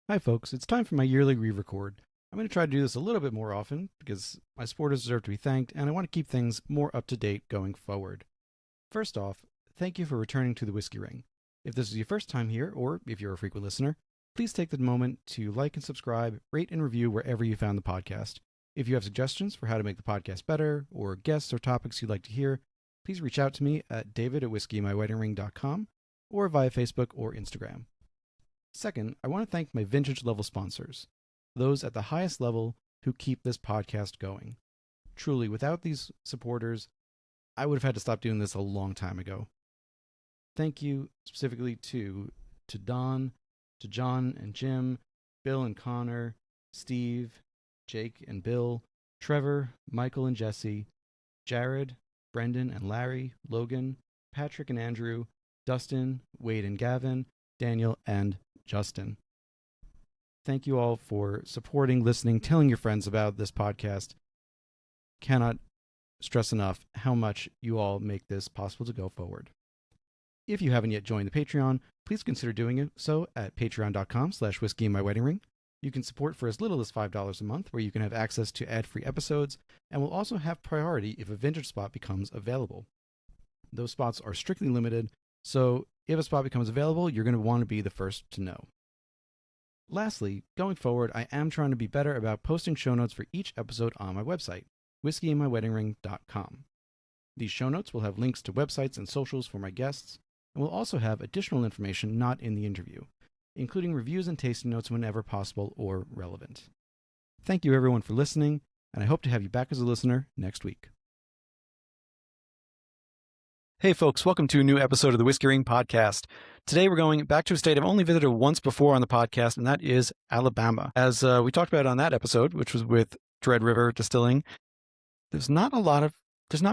Hi, folks. It's time for my yearly re-record. I'm going to try to do this a little bit more often because my supporters deserve to be thanked, and I want to keep things more up to date going forward. First off, thank you for returning to the Whiskey Ring. If this is your first time here, or if you're a frequent listener, please take the moment to like and subscribe, rate and review wherever you found the podcast. If you have suggestions for how to make the podcast better, or guests or topics you'd like to hear, please reach out to me at david@whiskeymyweddingring.com or via Facebook or Instagram. Second, I want to thank my vintage level sponsors, those at the highest level who keep this podcast going. Truly, without these supporters, I would have had to stop doing this a long time ago. Thank you specifically to Don, to John and Jim, Bill and Connor, Steve, Jake and Bill, Trevor, Michael and Jesse, Jared, Brendan and Larry, Logan, Patrick and Andrew, Dustin, Wade and Gavin, Daniel, and Justin. Thank you all for supporting, listening, telling your friends about this podcast. Cannot stress enough how much you all make this possible to go forward. If you haven't yet joined the Patreon, please consider doing so at patreon.com/whiskeymyweddingring. You can support for as little as $5 a month, where you can have access to ad-free episodes, and will also have priority if a vintage spot becomes available. Those spots are strictly limited, so if a spot becomes available, you're going to want to be the first to know. Lastly, going forward, I am trying to be better about posting show notes for each episode on my website, whiskeymyweddingring.com. These show notes will have links to websites and socials for my guests, and will also have additional information not in the interview, including reviews and tasting notes whenever possible or relevant. Thank you everyone for listening, and I hope to have you back as a listener next week. Hey folks, welcome to a new episode of the Whiskey Ring podcast. Today we're going back to a state I've only visited once before on the podcast, and that is Alabama. As we talked about on that episode, which was with Dread River Distilling, there's not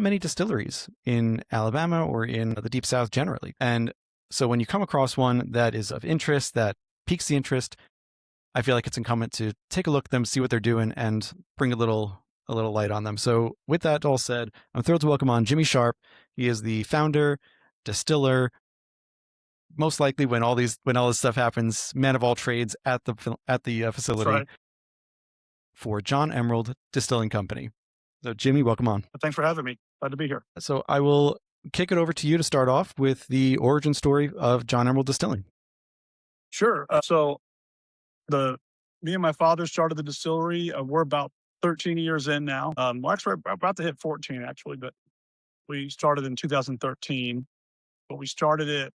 many distilleries in Alabama or in the Deep South generally. And so when you come across one that is of interest, that piques the interest, I feel like it's incumbent to take a look at them, see what they're doing, and bring a little light on them. So with that all said, I'm thrilled to welcome on Jimmy Sharp. He is the founder, distiller, most likely when all this stuff happens, man of all trades at the facility. Right. For John Emerald Distilling Company. So Jimmy, welcome on. Thanks for having me. Glad to be here. So I will kick it over to you to start off with the origin story of John Emerald Distilling. Sure. So me and my father started the distillery. We're about 13 years in now. Well, actually, we're about to hit 14 actually, but we started in 2013. But we started it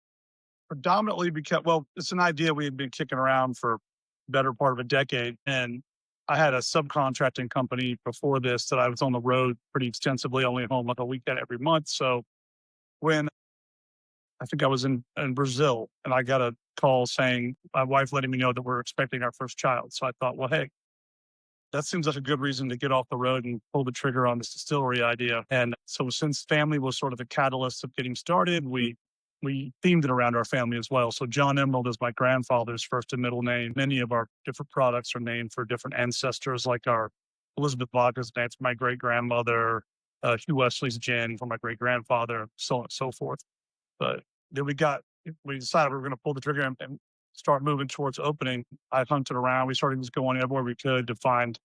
predominantly because, well, it's an idea we had been kicking around for the better part of a decade. And I had a subcontracting company before this that I was on the road pretty extensively, only at home like a weekend every month. So when I think I was in Brazil, and I got a call saying, my wife letting me know that we're expecting our first child. So I thought, well, hey, that seems like a good reason to get off the road and pull the trigger on this distillery idea. And so since family was sort of the catalyst of getting started, we themed it around our family as well. So John Emerald is my grandfather's first and middle name. Many of our different products are named for different ancestors, like our Elizabeth vodka's named for my great-grandmother, Hugh Wesley's gin for my great-grandfather, so on and so forth. But then we decided we were going to pull the trigger and start moving towards opening. I hunted around. We started just going everywhere we could to find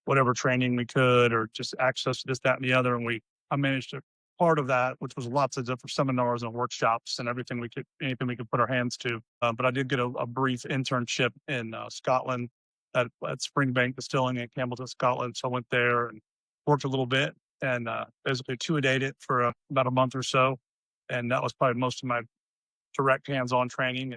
whatever training we could, or just access to this, that, and the other. And I managed to part of that, which was lots of different seminars and workshops and anything we could put our hands to. But I did get a brief internship in Scotland at Springbank Distilling in Campbellton, Scotland. So I went there and worked a little bit, and basically two-a-dayed it for about a month or so. And that was probably most of my direct hands-on training.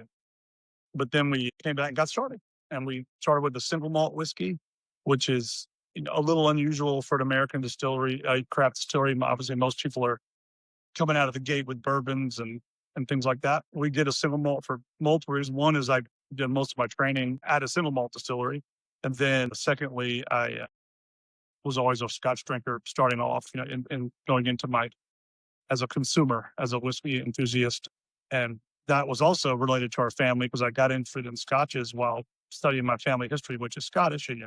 But then we came back and got started. And we started with the single malt whiskey, which is a little unusual for an American distillery, craft distillery. Obviously, most people are coming out of the gate with bourbons and things like that. We did a single malt for multiple reasons. One is I did most of my training at a single malt distillery. And then secondly, I was always a Scotch drinker starting off, and going into as a consumer, as a whiskey enthusiast. And that was also related to our family, because I got interested in Scotches while studying my family history, which is Scottish. And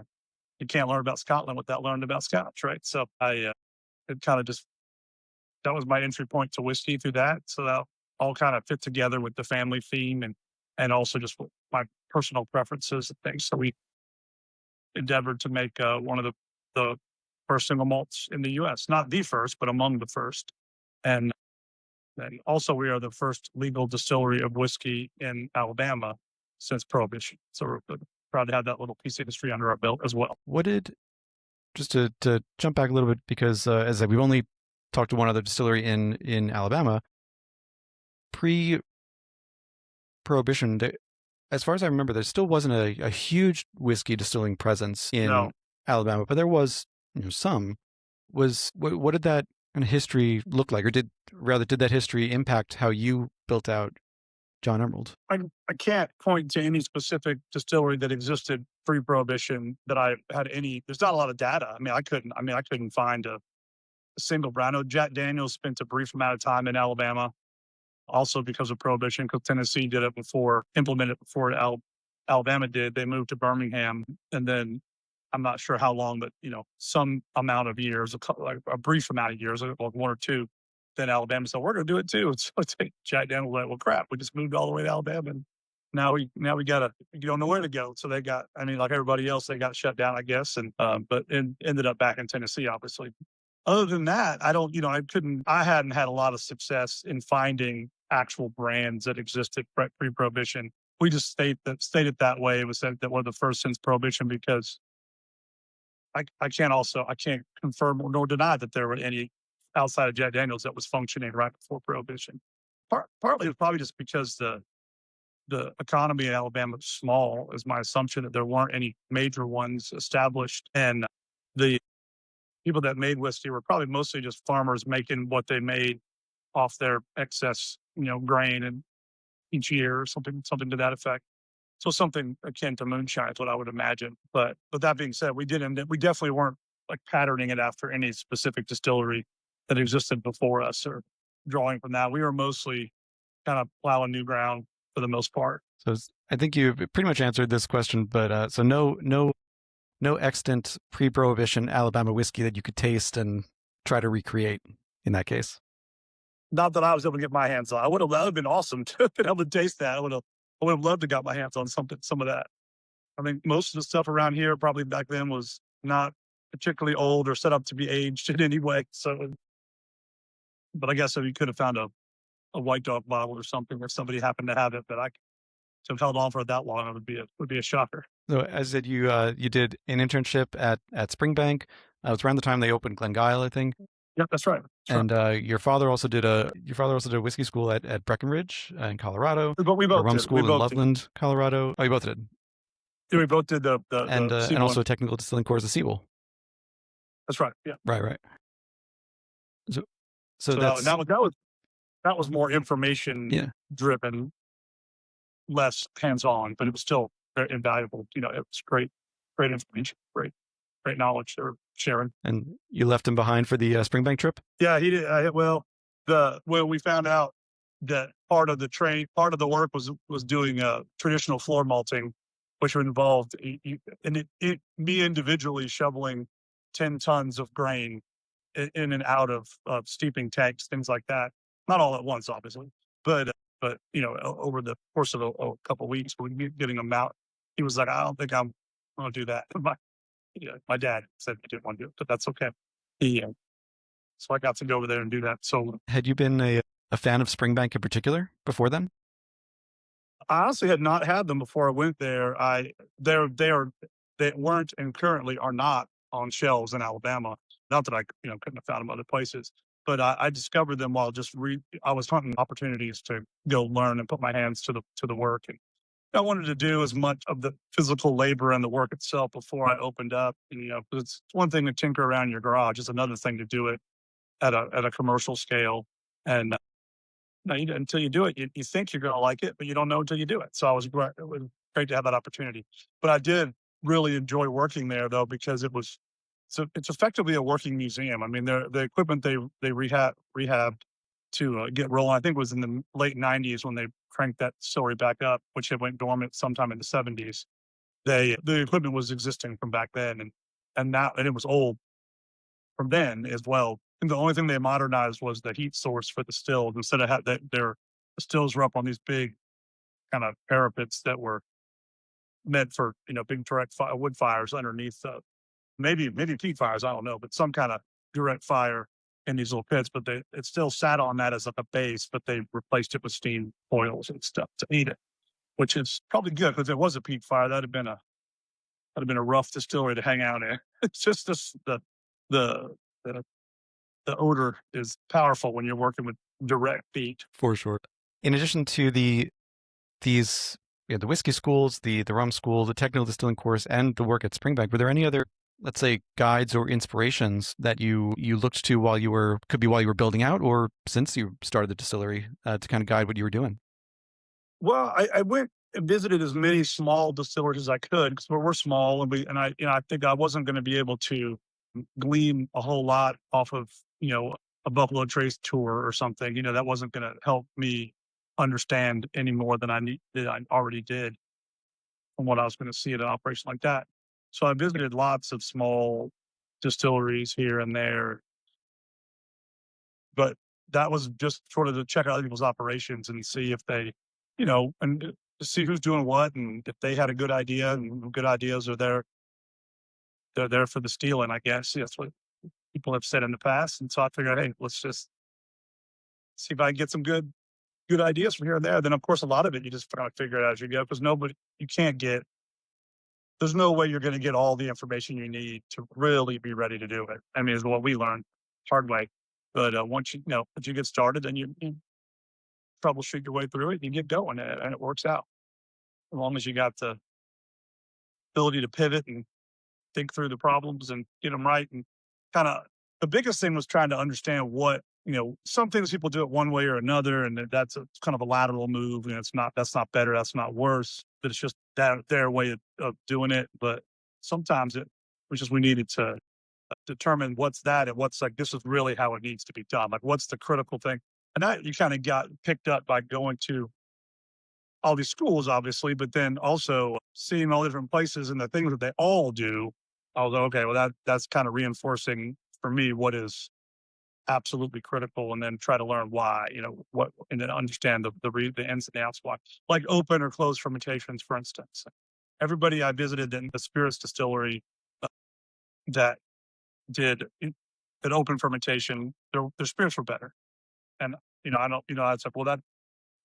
you can't learn about Scotland without learning about Scotch, right? So it kind of that was my entry point to whiskey through that. So that all kind of fit together with the family theme, and also just my personal preferences and things. So we endeavored to make one of the first single malts in the U.S. Not the first, but among the first. And also, we are the first legal distillery of whiskey in Alabama since Prohibition. So we're proud to have that little piece of history under our belt as well. What did just to jump back a little bit because as I said, we've only talked to one other distillery in Alabama. Pre-prohibition, as far as I remember, there still wasn't a huge whiskey distilling presence in No, Alabama, but there was some. What did that kind of history look like, or did that history impact how you built out John Emerald? I can't point to any specific distillery that existed pre-prohibition that I had any. There's not a lot of data. I couldn't find a single brand. I know Jack Daniels spent a brief amount of time in Alabama, also because of prohibition, because Tennessee did it before, implemented it before Alabama did. They moved to Birmingham, and then I'm not sure how long, but some amount of years, like a brief amount of years, like one or two. Then Alabama said, "We're going to do it too." So Jack Daniels was like, "Well, crap, we just moved all the way to Alabama, and now we don't know where to go." So they got, like everybody else, they got shut down, I guess, and ended up back in Tennessee, obviously. Other than that, I hadn't had a lot of success in finding actual brands that existed pre-prohibition. We just stated that way. It was said that we're the first since prohibition because I can't confirm nor deny that there were any outside of Jack Daniels that was functioning right before prohibition. Partly it's probably just because the economy in Alabama is small, is my assumption, that there weren't any major ones established, and the people that made whiskey were probably mostly just farmers making what they made off their excess, grain and each year or something to that effect. So something akin to moonshine is what I would imagine. But that being said, we definitely weren't like patterning it after any specific distillery that existed before us or drawing from that. We were mostly kind of plowing new ground for the most part. So I think you pretty much answered this question, but so no extant pre-prohibition Alabama whiskey that you could taste and try to recreate in that case. Not that I was able to get my hands on. That would have been awesome to have been able to taste that. I would have loved to got my hands on some of that. I think most of the stuff around here probably back then was not particularly old or set up to be aged in any way. So, but I guess if you could have found a White Dog bottle or something, if somebody happened to have it, but I to have held on for that long, it would be a shocker. So as I said, you did an internship at Springbank. It was around the time they opened Glengyle, I think. Yep, that's right. And your father also did a whiskey school at Breckenridge in Colorado, But we a both rum did. school in Loveland, Colorado. Oh, you both did. Yeah, we both did the And also a technical distilling course at Sewell. That's right. Yeah. Right. So that's that was more information driven, less hands on, but it was still very invaluable. It was great information, great knowledge they were sharing. And you left him behind for the Springbank trip? Yeah, he did. When we found out that part of the work was doing traditional floor malting, which involved me individually shoveling 10 tons of grain in and out of steeping tanks, things like that. Not all at once, obviously, but over the course of a couple of weeks, we'd be getting them out. He was like, "I don't think I'm going to do that." My dad said he didn't want to do it, but that's okay. So I got to go over there and do that. So had you been a fan of Springbank in particular before then? I honestly had not had them before I went there. They weren't and currently are not on shelves in Alabama. Not that I couldn't have found them other places, but I discovered them while I was hunting opportunities to go learn and put my hands to the work. And I wanted to do as much of the physical labor and the work itself before I opened up. And, it's one thing to tinker around your garage; it's another thing to do it at a commercial scale. And until you do it, you think you're going to like it, but you don't know until you do it. So it was great to have that opportunity. But I did really enjoy working there, though, because it's effectively a working museum. I mean, the equipment they rehabbed to get rolling. I think it was in the late '90s when they cranked that distillery back up, which had went dormant sometime in the '70s. The equipment was existing from back then, and it was old from then as well. And the only thing they modernized was the heat source for the stills. Instead of their stills were up on these big kind of parapets that were meant for, big direct wood fires underneath, maybe peat fires, I don't know, but some kind of direct fire in these little pits. But it still sat on that as like a base, but they replaced it with steam boils and stuff to heat it, which is probably good because if it was a peat fire, that'd have been a rough distillery to hang out in. It's just this, the the the odor is powerful when you're working with direct peat. For sure. In addition to these the whiskey schools, the rum school, the technical distilling course, and the work at Springbank, were there any other, let's say, guides or inspirations that you looked to while you were building out, or since you started the distillery, to kind of guide what you were doing? Well, I went and visited as many small distilleries as I could because we're small, and I think I wasn't going to be able to glean a whole lot off of a Buffalo Trace tour or something. That wasn't going to help me understand any more than I already did from what I was going to see at an operation like that. So I visited lots of small distilleries here and there, but that was just sort of to check out other people's operations and see if they, and to see who's doing what, and if they had a good idea, and good ideas are there. They're there for the stealing, I guess. That's what people have said in the past. And so I figured, hey, let's just see if I can get some good ideas from here and there. Then of course a lot of it you just kind of figure it out as you go because nobody you can't get there's no way you're going to get all the information you need to really be ready to do it. I mean, is what we learned hard way. But once you get started, then you troubleshoot your way through it, and you get going, and it works out. As long as you got the ability to pivot and think through the problems and get them right. And kind of the biggest thing was trying to understand some things people do it one way or another, and that's kind of a lateral move, and that's not better, that's not worse, but it's just their way of doing it. But sometimes it was just we needed to determine what's that and what's like this is really how it needs to be done. Like what's the critical thing, and that you kind of got picked up by going to all these schools, obviously, but then also seeing all the different places and the things that they all do. Although, okay, well, that's kind of reinforcing for me what is absolutely critical, and then try to learn why, what, and then understand the ins and outs why, like open or closed fermentations, for instance. Everybody I visited in the spirits distillery uh, that did an open fermentation, their spirits were better. And I don't, I said, well,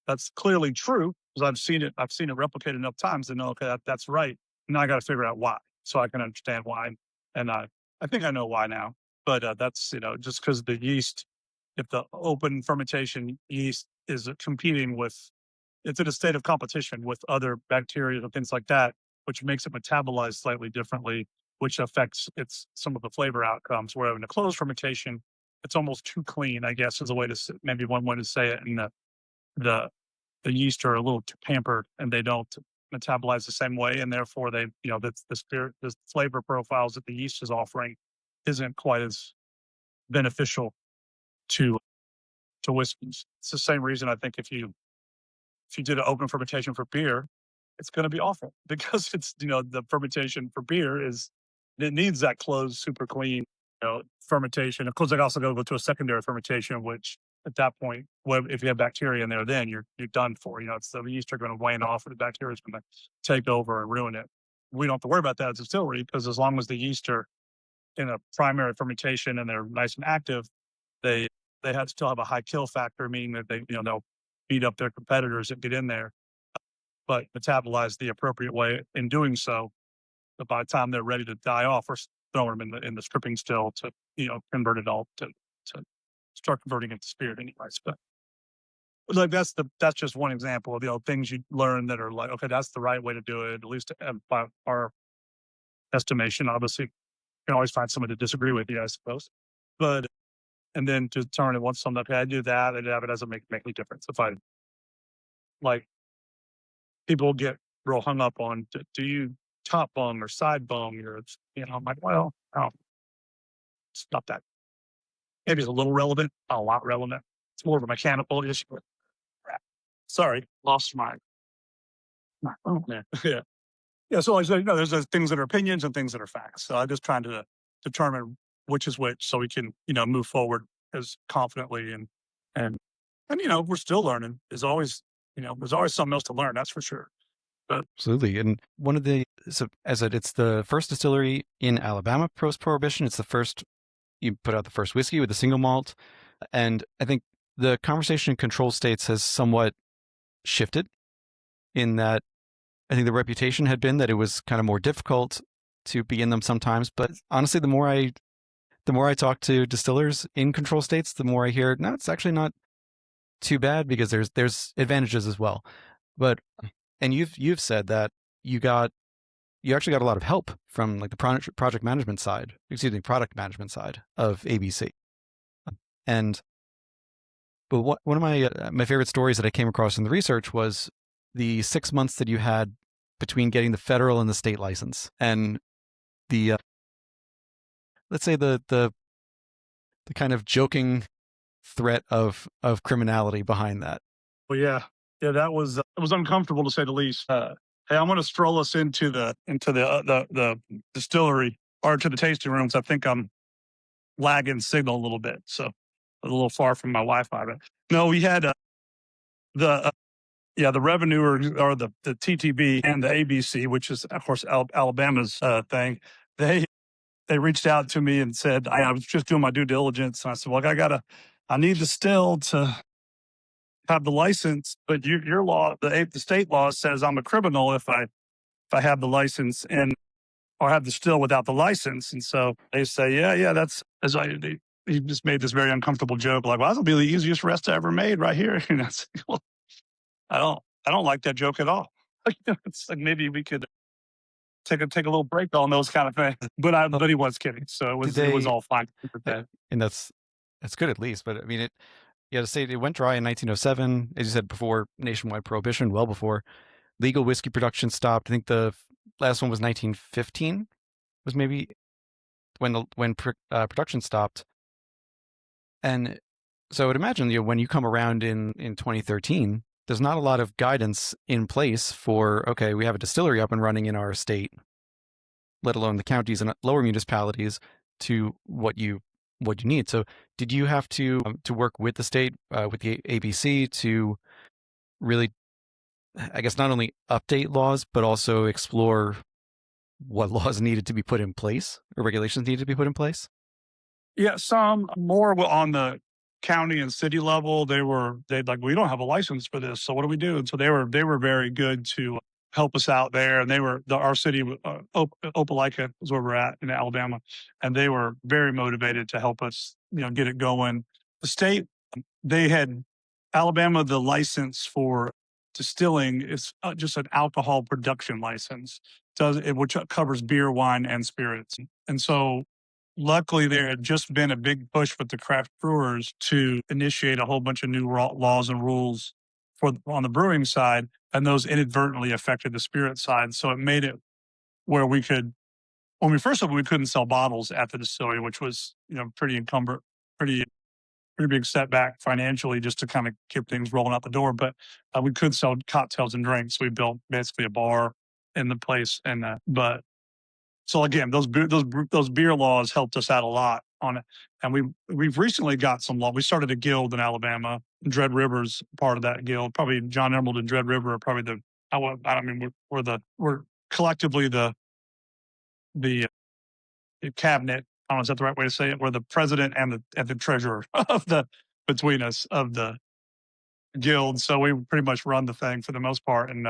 that's clearly true because I've seen it replicated enough times to know, okay, that's right. Now I got to figure out why so I can understand why. And I think I know why now, but that's, just because the yeast, if the open fermentation yeast is competing with, it's in a state of competition with other bacteria and things like that, which makes it metabolize slightly differently, which affects some of the flavor outcomes. Where in a closed fermentation, it's almost too clean, I guess, is a way to maybe one way to say it. And the the yeast are a little too pampered and they don't metabolize the same way, and therefore they, the flavor profiles that the yeast is offering isn't quite as beneficial to whiskeys. It's the same reason I think if you did an open fermentation for beer, it's going to be awful because it's the fermentation for beer is it needs that closed, super clean fermentation. Of course, they also go to a secondary fermentation, which at that point, well, if you have bacteria in there, then you're done for. It's the yeast are going to wane off, and the bacteria is going to take over and ruin it. We don't have to worry about that as a distillery because as long as the yeast are in a primary fermentation and they're nice and active, they still have a high kill factor, meaning that they'll beat up their competitors that get in there, but metabolize the appropriate way in doing so. But by the time they're ready to die off, we're throwing them in the stripping still to convert it all to start converting it to spirit, anyways. But like that's just one example of things you learn that are like, okay, that's the right way to do it, at least by our estimation. Obviously, you can always find someone to disagree with you, I suppose. But and then to turn it once something, okay, I do that, and it doesn't make any difference. If I like people get real hung up on do you top bung or side bung or I'm like, well, oh, it's not that. Maybe it's a little relevant, not a lot relevant. It's more of a mechanical issue. Crap. Sorry, lost my phone there. Yeah. Yeah. So like I said, there's those things that are opinions and things that are facts. So I'm just trying to determine which is which so we can, move forward as confidently and we're still learning. There's always something else to learn, that's for sure. Absolutely. And one of the, so as it's the first distillery in Alabama post prohibition. It's the first, you put out the first whiskey with a single malt. And I think the conversation in control states has somewhat shifted in that I think the reputation had been that it was kind of more difficult to be in them sometimes. But honestly, the more I talk to distillers in control states, the more I hear, no, it's actually not too bad because there's advantages as well. But and you've said that you got you actually got a lot of help from like the project management side, excuse me, product management side of ABC. And but one of my favorite stories that I came across in the research was the 6 months that you had between getting the federal and the state license, and the let's say the kind of joking threat of criminality behind that. Well, yeah, yeah, that was it was uncomfortable to say the least. Hey, I'm going to stroll us into the distillery or to the tasting rooms. I think I'm lagging signal a little bit, so a little far from my Wi-Fi. But no, we had the yeah, the revenue or the TTB and the ABC, which is of course Alabama's thing. They they reached out to me and said I was just doing my due diligence, and I said, well, I need the still to have the license, but your law, the state law says I'm a criminal if I have the license and or have the still without the license. And so they say, yeah, that's as he just made this very uncomfortable joke, like, well, that'll be the easiest arrest I ever made right here. And I said, well, I don't like that joke at all. It's like maybe we could take a little break on those kind of things. But he was kidding, so Did it was they? all fine with that. And that's good at least. But I mean, you got to say it went dry in 1907, as you said before, nationwide prohibition, well before legal whiskey production stopped. I think the last one was 1915, was maybe when production stopped. And so I would imagine, when you come around in 2013, there's not a lot of guidance in place for, okay, we have a distillery up and running in our state, let alone the counties and lower municipalities, to what you need. So did you have to work with the state, with the ABC, to really, I guess, not only update laws but also explore what laws needed to be put in place or regulations needed to be put in place? Yeah, some more on the county and city level. They'd like, we don't have a license for this, so what do we do? And so they were very good to help us out there. And our city, Opelika is where we're at in Alabama, and they were very motivated to help us, get it going. The state, they had Alabama, the license for distilling is just an alcohol production license, which covers beer, wine, and spirits. And so luckily, there had just been a big push with the craft brewers to initiate a whole bunch of new laws and rules on the brewing side, and those inadvertently affected the spirit side. So it made it where we could, when we first opened, we couldn't sell bottles at the distillery, which was pretty encumbered, pretty pretty big setback financially just to kind of keep things rolling out the door. But we could sell cocktails and drinks. We built basically a bar in the place, and but so again, those beer laws helped us out a lot on it. And we've recently got some law. We started a guild in Alabama. Dread River's part of that guild. Probably John Emerald and Dread River are probably I mean, we're collectively the cabinet. I don't know, is that the right way to say it? We're the president and the treasurer of the between us of the guild. So we pretty much run the thing for the most part. And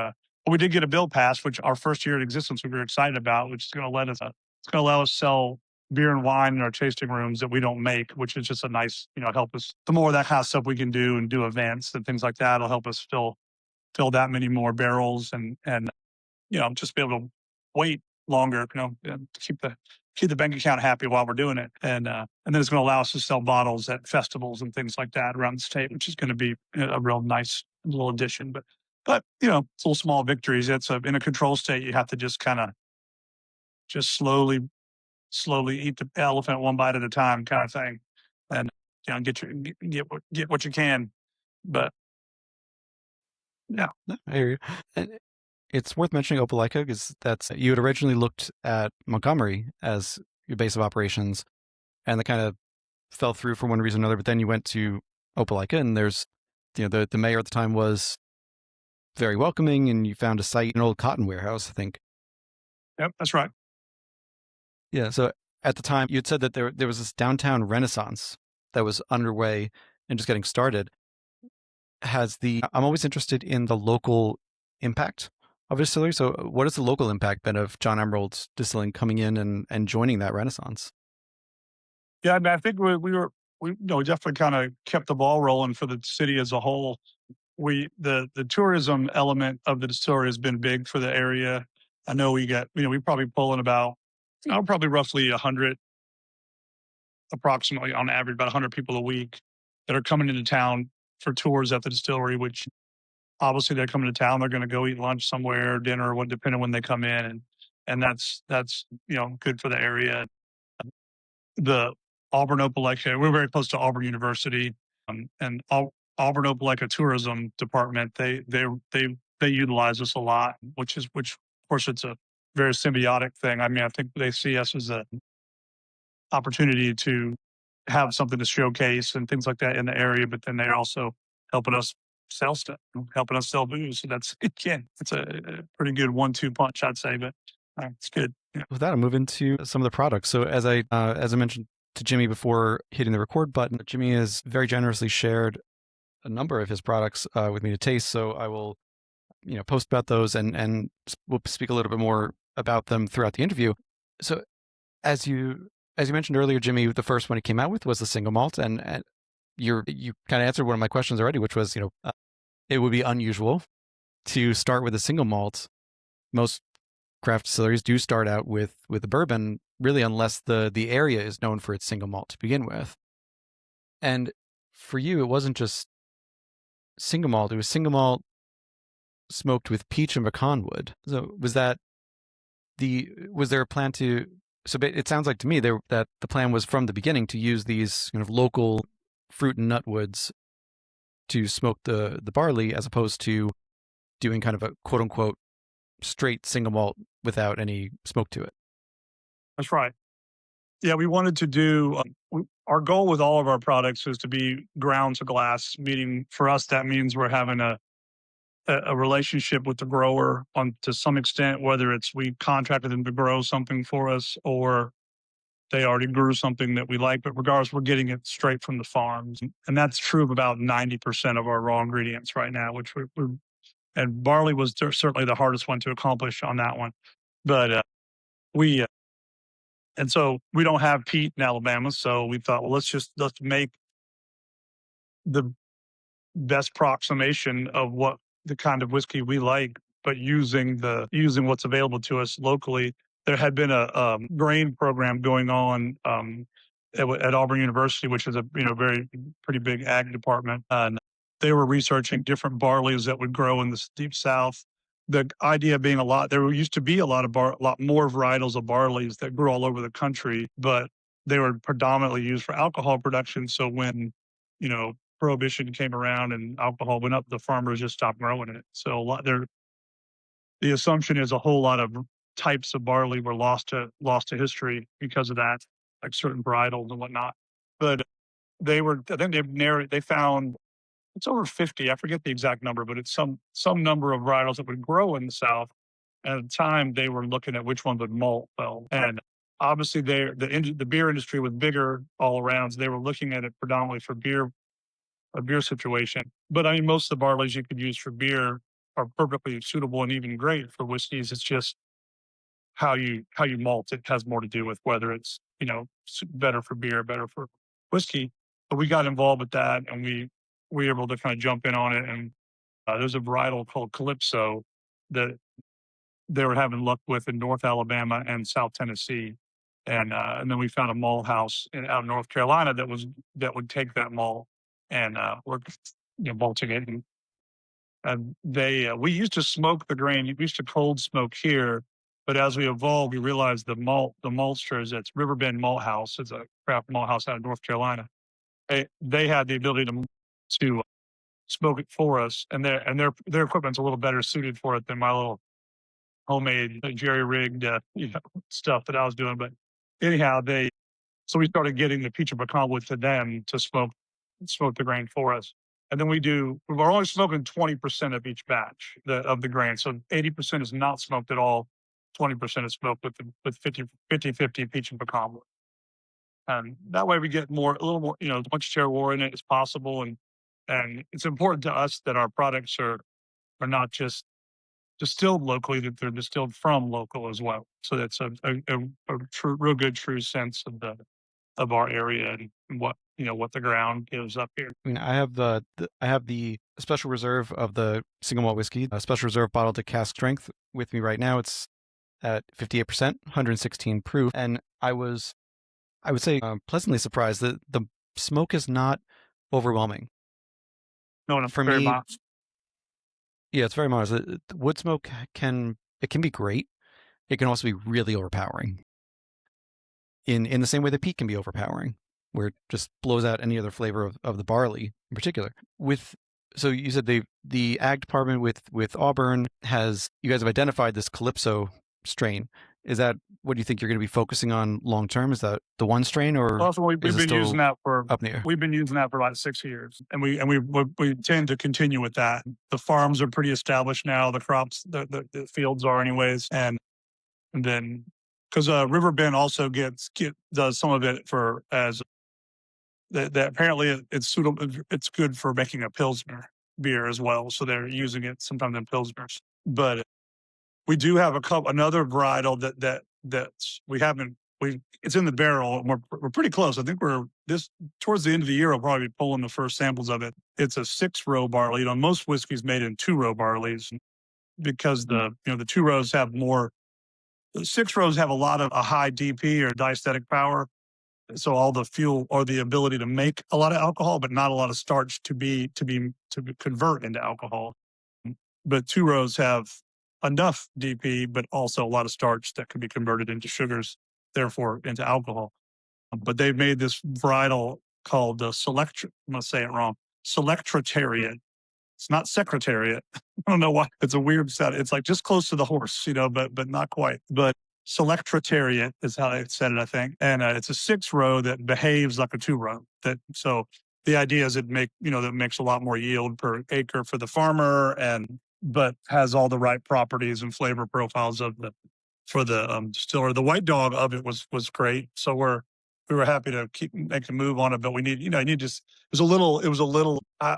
we did get a bill passed, which our first year in existence we were excited about, which is going to it's going to allow us to sell beer and wine in our tasting rooms that we don't make, which is just a nice, help us. The more of that kind of stuff we can do and do events and things like that, it'll help us fill that many more barrels and just be able to wait longer, and keep the bank account happy while we're doing it. And then it's going to allow us to sell bottles at festivals and things like that around the state, which is going to be a real nice little addition. But it's little small victories. It's in a control state. You have to just kind of just slowly eat the elephant one bite at a time, kind of thing, and get what you can. But yeah, I hear you. And it's worth mentioning Opelika because that's you had originally looked at Montgomery as your base of operations, and that kind of fell through for one reason or another. But then you went to Opelika, and there's the mayor at the time was very welcoming, and you found a site, an old cotton warehouse, I think. Yep, that's right. Yeah. So at the time, you'd said that there was this downtown renaissance that was underway and just getting started. I'm always interested in the local impact of a distillery. So what has the local impact been of John Emerald's Distilling coming in and joining that renaissance? Yeah, I mean, I think we definitely kind of kept the ball rolling for the city as a whole. The tourism element of the distillery has been big for the area. I know we probably pull in about, probably roughly 100, approximately on average, about 100 people a week that are coming into town for tours at the distillery, which obviously they're coming to town, they're going to go eat lunch somewhere, dinner, what, depending when they come in. And that's, good for the area. The Auburn Opelika, we're very close to Auburn University, and Auburn Opelika Tourism Department. They utilize us a lot, which of course it's a very symbiotic thing. I mean, I think they see us as an opportunity to have something to showcase and things like that in the area, but then they're also helping us sell stuff, helping us sell booze. So that's again, it's a pretty good 1-2 punch, I'd say. But it's good. Yeah. With that, I'll move into some of the products. So as I mentioned to Jimmy before hitting the record button, Jimmy has very generously shared a number of his products with me to taste. So I will, post about those and we'll speak a little bit more about them throughout the interview. So as you mentioned earlier, Jimmy, the first one he came out with was the single malt, and you kind of answered one of my questions already, which was, it would be unusual to start with a single malt. Most craft distilleries do start out with a bourbon, really, unless the area is known for its single malt to begin with. And for you, it wasn't just single malt; it was single malt smoked with peach and pecan wood. So was there a plan to? So it sounds like to me that the plan was from the beginning to use these kind of local fruit and nut woods to smoke the barley, as opposed to doing kind of a quote unquote straight single malt without any smoke to it. That's right. Yeah, we wanted to do. Our goal with all of our products is to be ground to glass. Meaning, for us, that means we're having a relationship with the grower on to some extent, whether it's we contracted them to grow something for us or they already grew something that we like. But regardless, we're getting it straight from the farms, and that's true of about 90% of our raw ingredients right now. And barley was certainly the hardest one to accomplish on that one. But we and so we don't have peat in Alabama, so we thought, well, let's make the best approximation of what the kind of whiskey we like, but using what's available to us locally. There had been a grain program going on at Auburn University, which is a very pretty big ag department, and they were researching different barleys that would grow in the deep south. The idea being there used to be a lot more varietals of barleys that grew all over the country, but they were predominantly used for alcohol production. So when prohibition came around and alcohol went up, the farmers just stopped growing it. So the assumption is a whole lot of types of barley were lost to history because of that, like certain varietals and whatnot. But I think they found it's over 50. I forget the exact number, but it's some number of varietals that would grow in the South. At the time, they were looking at which one would malt well, and obviously, the beer industry was bigger all around. So they were looking at it predominantly for a beer situation. But I mean, most of the barleys you could use for beer are perfectly suitable and even great for whiskeys. It's just how you malt it has more to do with whether it's better for beer, better for whiskey. But we got involved with that, and we were able to kind of jump in on it. And there's a varietal called Calypso that they were having luck with in North Alabama and South Tennessee. And then we found a malt house out in North Carolina that would take that malt and we're malting it. And we used to smoke the grain. We used to cold smoke here, but as we evolved, we realized the maltsters, it's Riverbend Malt House. It's a craft malt house out of North Carolina. They had the ability to smoke it for us, and their equipment's a little better suited for it than my little homemade jerry rigged stuff that I was doing. But anyhow, so we started getting the peach and pecan wood to them to smoke the grain for us. And then we're only smoking 20% of each batch of the grain. So 80% is not smoked at all. 20% is smoked with 50 peach and pecan wood. And that way we get a little more, as much terroir in it as possible. And it's important to us that our products are not just distilled locally, that they're distilled from local as well. So that's a true, real good, true sense of our area and what the ground gives up here. I mean, I have the special reserve of the single malt whiskey, a special reserve bottle to cask strength with me right now. It's at 58%, 116 proof, and I would say pleasantly surprised that the smoke is not overwhelming. No, no, For very me, much. yeah, it's very modest. The wood smoke can be great. It can also be really overpowering. In the same way that peat can be overpowering, where it just blows out any other flavor of the barley in particular. So you said the ag department with Auburn you guys have identified this Calypso strain. Is that what do you think you're going to be focusing on long term? Is that the one strain, or Also, is it still up in the air? we've been using that for about 6 years, and we tend to continue with that. The farms are pretty established now. The crops, the fields are anyways, and then because Riverbend also does some of it for as that apparently it's suitable. It's good for making a pilsner beer as well. So they're using it sometimes in pilsners. But we do have another varietal that's we haven't we it's in the barrel. And we're pretty close. I think we're this towards the end of the year. I'll probably be pulling the first samples of it. It's a 6-row barley. Most whiskey's made in 2-row barleys because the 2 rows have more. The 6 rows have a high DP or diastatic power, so all the fuel or the ability to make a lot of alcohol, but not a lot of starch to convert into alcohol. But 2 rows have enough DP, but also a lot of starch that can be converted into sugars, therefore into alcohol. But they've made this varietal called Select. I'm going to say it wrong. Selectritarian. It's not secretariat. I don't know why. It's a weird sound. It's like just close to the horse, but not quite. But Selectritariat is how they said it, I think. And it's a 6-row that behaves like a 2-row. So the idea is that makes a lot more yield per acre for the farmer, but has all the right properties and flavor profiles for the distiller. The White Dog of it was great. So we were happy to make a move on it, but we need just it was a little, I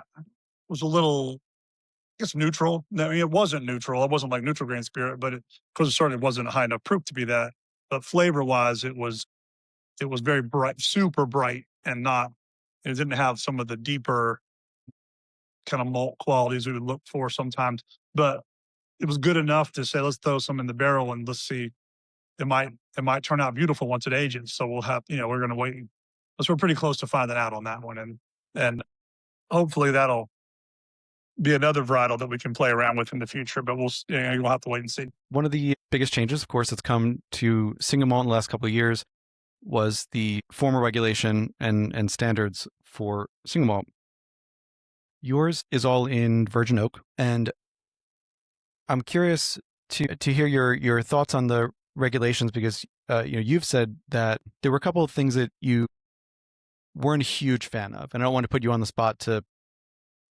guess, neutral. I mean, it wasn't neutral. It wasn't like neutral grain spirit, but because it wasn't a high enough proof to be that. But flavor wise, it was very bright, super bright, and it didn't have some of the deeper kind of malt qualities we would look for sometimes. But it was good enough to say, let's throw some in the barrel and let's see. It might turn out beautiful once it ages. So we'll have, we're going to wait. So we're pretty close to finding out on that one, and hopefully that'll be another varietal that we can play around with in the future, but we'll have to wait and see. One of the biggest changes, of course, that's come to single malt in the last couple of years was the formal regulation and standards for single malt. Yours is all in virgin oak, and I'm curious to hear your thoughts on the regulations because you've said that there were a couple of things that you weren't a huge fan of, and I don't want to put you on the spot to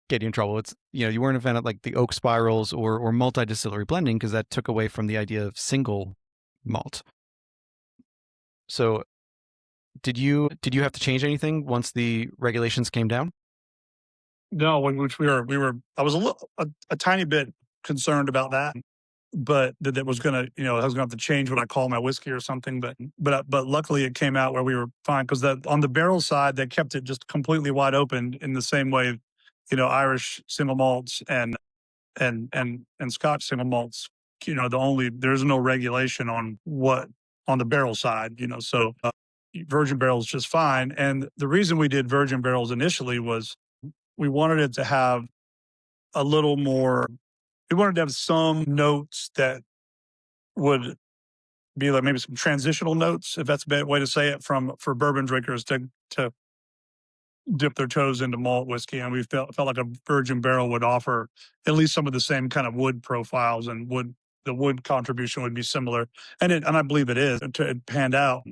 get you in trouble. It's you weren't a fan of like the oak spirals or multi-distillery blending because that took away from the idea of single malt. So did you have to change anything once the regulations came down? No, which I was a tiny bit concerned about that, but that it was going to, I was going to have to change what I call my whiskey or something. But luckily it came out where we were fine because on the barrel side, they kept it just completely wide open in the same way, Irish single malts and Scotch single malts, there's no regulation on the barrel side, so virgin barrels just fine. And the reason we did virgin barrels initially was we wanted it to have a little more, we wanted to have some notes that would be like maybe some transitional notes, if that's a bad way to say it, for bourbon drinkers to dip their toes into malt whiskey. And we felt like a virgin barrel would offer at least some of the same kind of wood profiles, and the wood contribution would be similar. And I believe it is. It panned out.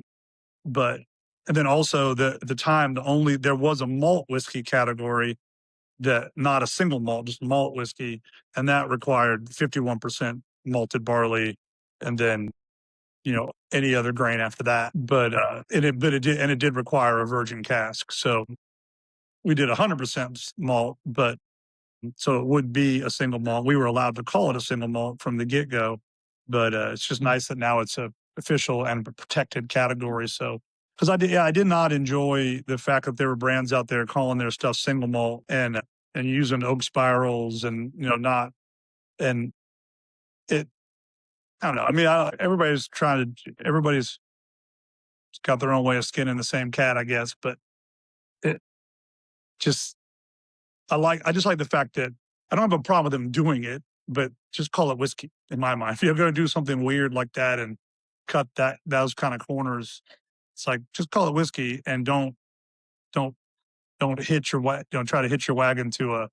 And then also at the time, there was a malt whiskey category that not a single malt, just malt whiskey, and that required 51% malted barley, and then any other grain after that. But it did require a virgin cask. So we did 100% malt, but so it would be a single malt. We were allowed to call it a single malt from the get go, but it's just nice that now it's a official and protected category. So because I did not enjoy the fact that there were brands out there calling their stuff single malt and using oak spirals and not and it. I don't know. I mean, everybody's got their own way of skinning the same cat, I guess. But it just I just like the fact that I don't have a problem with them doing it, but just call it whiskey in my mind. If you're going to do something weird like that and cut those kind of corners, it's like just call it whiskey and don't don't hitch your don't try to hitch your wagon to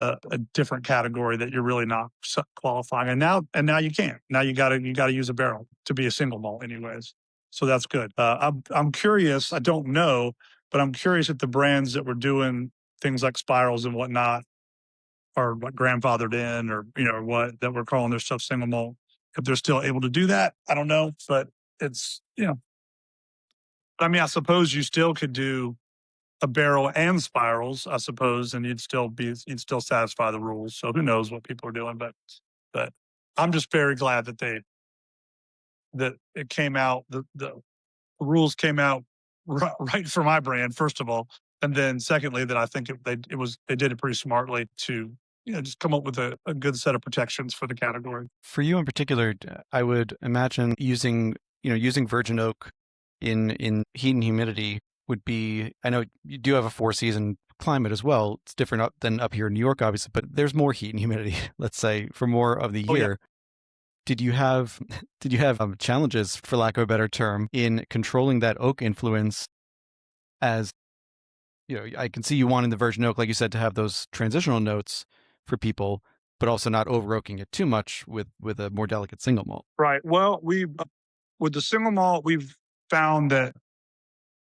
a different category that you're really not qualifying. And now you can't. Now you got to use a barrel to be a single malt, anyways. So that's good. I'm curious. I don't know, but I'm curious if the brands that were doing things like spirals and whatnot are what grandfathered in, or what that we're calling their stuff single malt. If they're still able to do that, I don't know. But it's I mean, I suppose you still could do a barrel and spirals, I suppose, and you'd still satisfy the rules. So who knows what people are doing, but I'm just very glad that it came out, the rules came out right for my brand, first of all, and then secondly that I think they did it pretty smartly to just come up with a good set of protections for the category. For you in particular, I would imagine using virgin oak in heat and humidity would be. I know you do have a 4 season climate as well. It's different than up here in New York, obviously, but there's more heat and humidity. Let's say for more of the Oh yeah. year. Did you have challenges, for lack of a better term, in controlling that oak influence? As I can see you wanting the virgin oak, like you said, to have those transitional notes for people, but also not over oaking it too much with a more delicate single malt. Right. Well, with the single malt, we've found that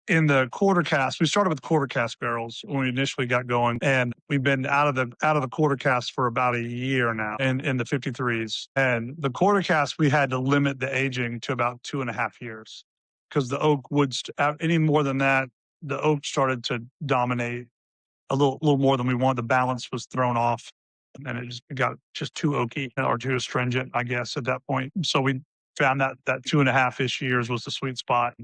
in the quarter cast, we started with quarter cast barrels when we initially got going, and we've been out of the quarter cast for about a year now in the 53s. And the quarter cast, we had to limit the aging to about 2.5 years because the oak would any more than that, the oak started to dominate a little more than we wanted. The balance was thrown off, and it got just too oaky or too astringent, I guess, at that point. So we found that 2.5-ish years was the sweet spot.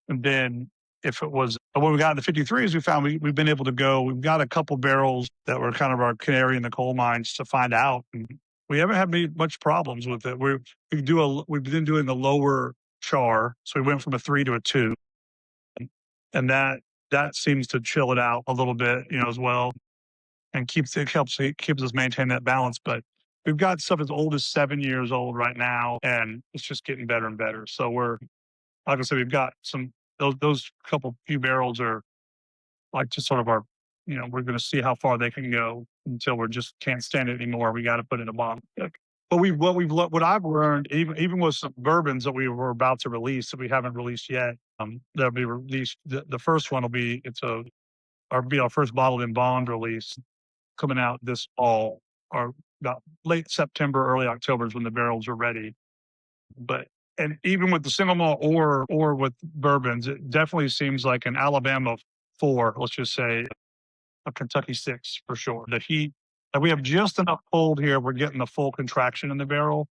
And then if it was when we got in the 53s, we found we've been able to go. We've got a couple barrels that were kind of our canary in the coal mines to find out. And we haven't had much problems with it. We've been doing the lower char, so we went from a 3 to a 2, and that seems to chill it out a little bit, as well, and keeps us maintain that balance. But we've got stuff as old as 7 years old right now, and it's just getting better and better. So like I said, we've got those few barrels are like just sort of our, we're going to see how far they can go until we just can't stand it anymore. We got to put in a bomb. But what I've learned, even with some bourbons that we were about to release that we haven't released yet, that'll be released. The first one will be our first bottled in bond release coming out this fall, or about late September, early October is when the barrels are ready. But and even with the single malt or with bourbons, it definitely seems like an Alabama 4, let's just say a Kentucky 6 for sure. The heat, and we have just enough cold here. We're getting the full contraction in the barrel,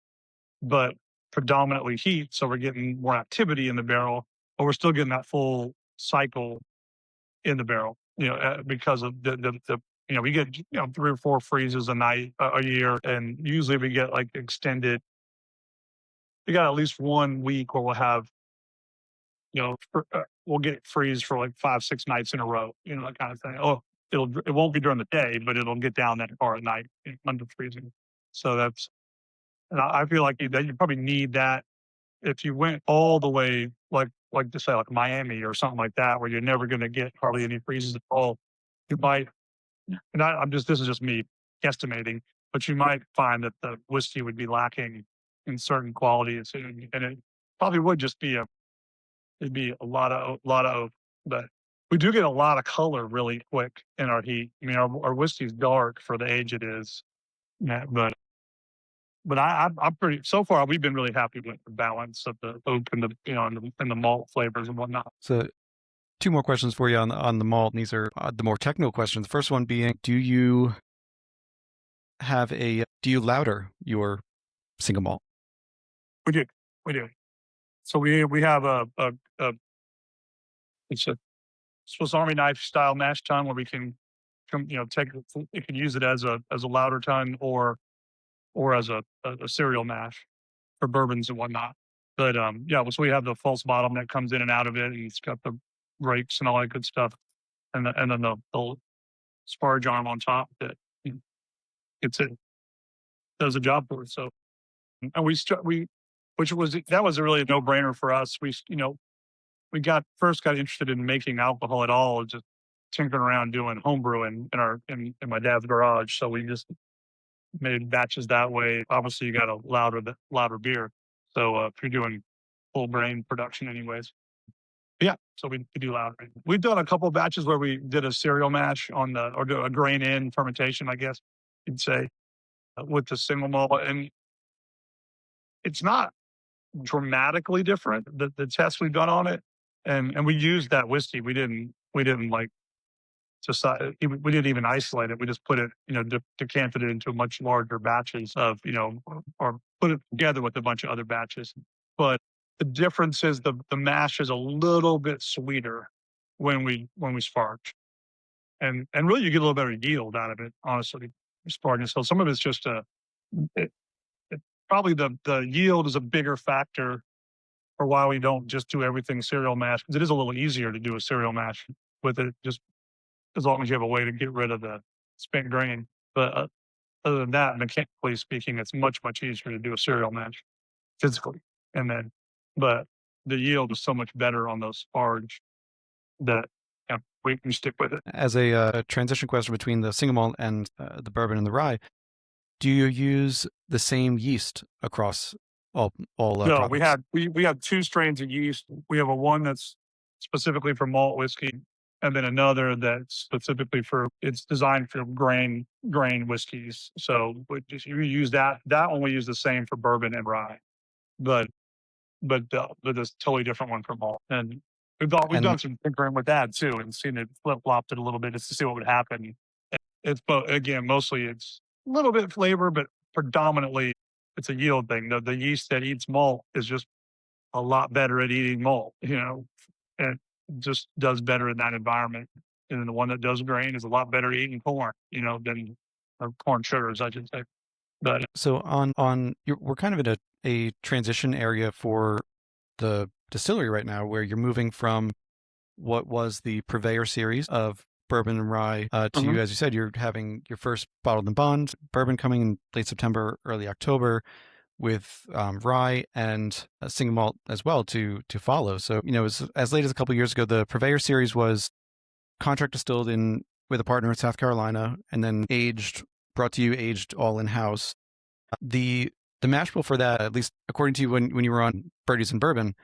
but predominantly heat, so we're getting more activity in the barrel, but we're still getting that full cycle in the barrel. Because of the we get 3 or 4 freezes a night a year, and usually we get like extended. We got at least 1 week where we'll have, we'll get freeze for like 5, 6 nights in a row, that kind of thing. Oh, it won't be during the day, but it'll get down that far at night under freezing. So and I feel like that you probably need that if you went all the way, like to say like Miami or something like that, where you're never going to get hardly any freezes at all. You might, and this is just me guesstimating, but you might find that the whiskey would be lacking in certain qualities, and it probably would just be it'd be a lot of oak. But we do get a lot of color really quick in our heat. I mean, our whiskey's dark for the age it is. Yeah, but I'm pretty so far. We've been really happy with the balance of the oak and the and the malt flavors and whatnot. So, two more questions for you on the malt. And these are the more technical questions. The first one being, do you lauter your single malt? We do, we do. So we have a it's a Swiss Army knife style mash tun where we can take it can use it as a lauter tun or as a cereal mash for bourbons and whatnot. But yeah, so we have the false bottom that comes in and out of it, and it's got the brakes and all that good stuff, and then the sparge arm on top that you know, it does a job for us. So and we which was that was really a no brainer for us. We got interested in making alcohol at all, just tinkering around doing homebrewing in my dad's garage. So we just made batches that way. Obviously, you got a louder beer. So if you're doing full grain production, anyways, yeah. So we do louder. We've done a couple of batches where we did a cereal mash or do a grain in fermentation, I guess you'd say, with the single malt, and it's not dramatically different. The tests we've done on it, and we used that whiskey. We didn't like we didn't even isolate it. We just put it, decanted it into much larger batches of, or put it together with a bunch of other batches. But the difference is the mash is a little bit sweeter when we sparge, and really you get a little better yield out of it. Honestly, sparging. So some of it's just it, probably the yield is a bigger factor for why we don't just do everything cereal mash, because it is a little easier to do a cereal mash with it, just as long as you have a way to get rid of the spent grain. But other than that, mechanically speaking, it's much easier to do a cereal mash physically. And then, but the yield is so much better on those sparge that we can stick with it. As a transition question between the single malt and the bourbon and the rye, do you use the same yeast across all No, products? we have two strains of yeast. We have a one that's specifically for malt whiskey, and then another that's specifically it's designed for grain whiskeys. So you use that one. We use the same for bourbon and rye, but but it's totally different one for malt. And we've And done some tinkering with that too, and seen it flip flopped it a little bit just to see what would happen. It's but again, mostly it's a little bit flavor, but predominantly it's a yield thing. The yeast that eats malt is just a lot better at eating malt, and just does better in that environment. And then the one that does grain is a lot better at eating corn, than corn sugars, I should say. But so we're kind of in a transition area for the distillery right now, where you're moving from what was the Purveyor series of bourbon and rye to, Mhm. as you said, you're having your first bottled and bond bourbon coming in late September, early October, with rye and a single malt as well to follow. So as late as a couple of years ago, the Purveyor series was contract distilled in with a partner in South Carolina, and then brought to you aged all in house. The mash bill for that, at least according to you when you were on Birdies and Bourbon,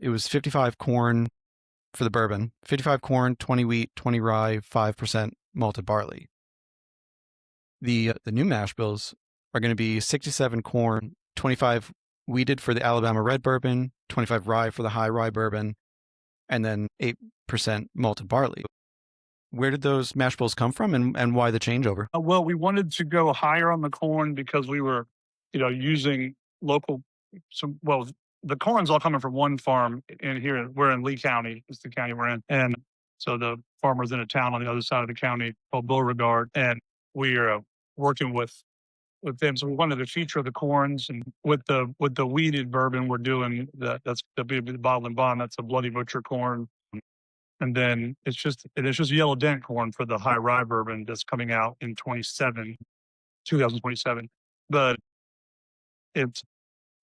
it was 55 corn for the bourbon, 55 corn, 20 wheat, 20 rye, 5% malted barley. The new mash bills are going to be 67 corn, 25 wheated for the Alabama red bourbon, 25 rye for the high rye bourbon, and then 8% malted barley. Where did those mash bills come from, and why the changeover? Well, we wanted to go higher on the corn because we were, using local. Well, the corn's all coming from one farm in here. We're in Lee County, is the county we're in, and so the farmer's in a town on the other side of the county called Beauregard, and we are working with them. So we wanted to feature the corns, and with the wheated bourbon, we're doing that's the bottle and bond. That's a Bloody Butcher corn. And then it is just yellow dent corn for the high rye bourbon that's coming out in 2027. But it's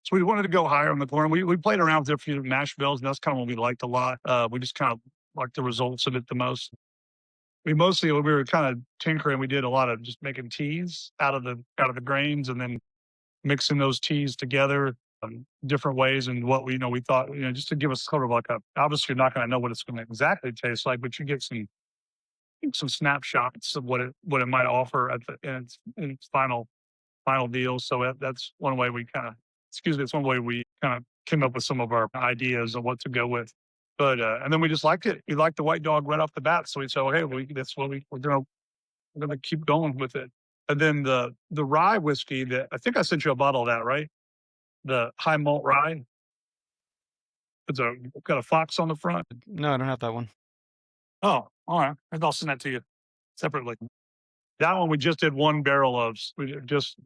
so we wanted to go higher on the corn. We played around with a few mash bills, and that's kind of what we liked a lot. We just kind of liked the results of it the most. When we were kind of tinkering, we did a lot of just making teas out of the grains, and then mixing those teas together. different ways and what we thought, just to give us sort of like obviously you're not going to know what it's going to exactly taste like, but you get some snapshots of what it might offer in its final deal. So that's one way we kind of, excuse me, it's one way we kind of came up with some of our ideas of what to go with. But and then we just liked it. We liked the White Dog right off the bat. So we said, okay, that's what we're gonna keep going with it. And then the rye whiskey that I think I sent you a bottle of that, right? The high malt rye. It's got a fox on the front. No, I don't have that one. Oh, all right. I'll send that to you separately. That one we just did one barrel of. We just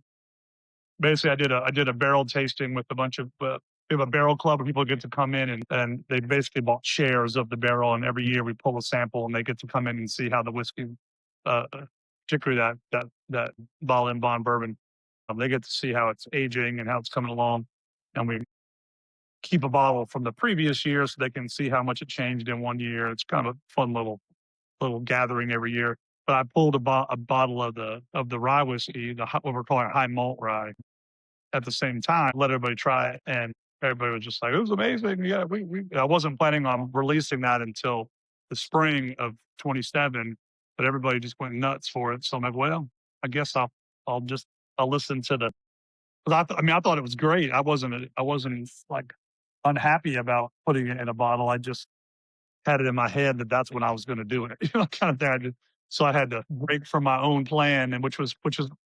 basically I did a barrel tasting with a bunch of we have a barrel club where people get to come in and they basically bought shares of the barrel, and every year we pull a sample and they get to come in and see how the whiskey, uh, particularly that Ball Bond bourbon, they get to see how it's aging and how it's coming along, and we keep a bottle from the previous year so they can see how much it changed in one year. It's kind of a fun little gathering every year. But I pulled a bottle of the rye whiskey, what we're calling high malt rye, at the same time, let everybody try it, and everybody was just like, "It was amazing." Yeah, we I wasn't planning on releasing that until the spring of 27, but everybody just went nuts for it. So I'm like, well, I guess I'll just I'll listen to the. 'Cause I thought it was great. I wasn't like unhappy about putting it in a bottle. I just had it in my head that that's when I was going to do it, kind of thing. So I had to break from my own plan, and which is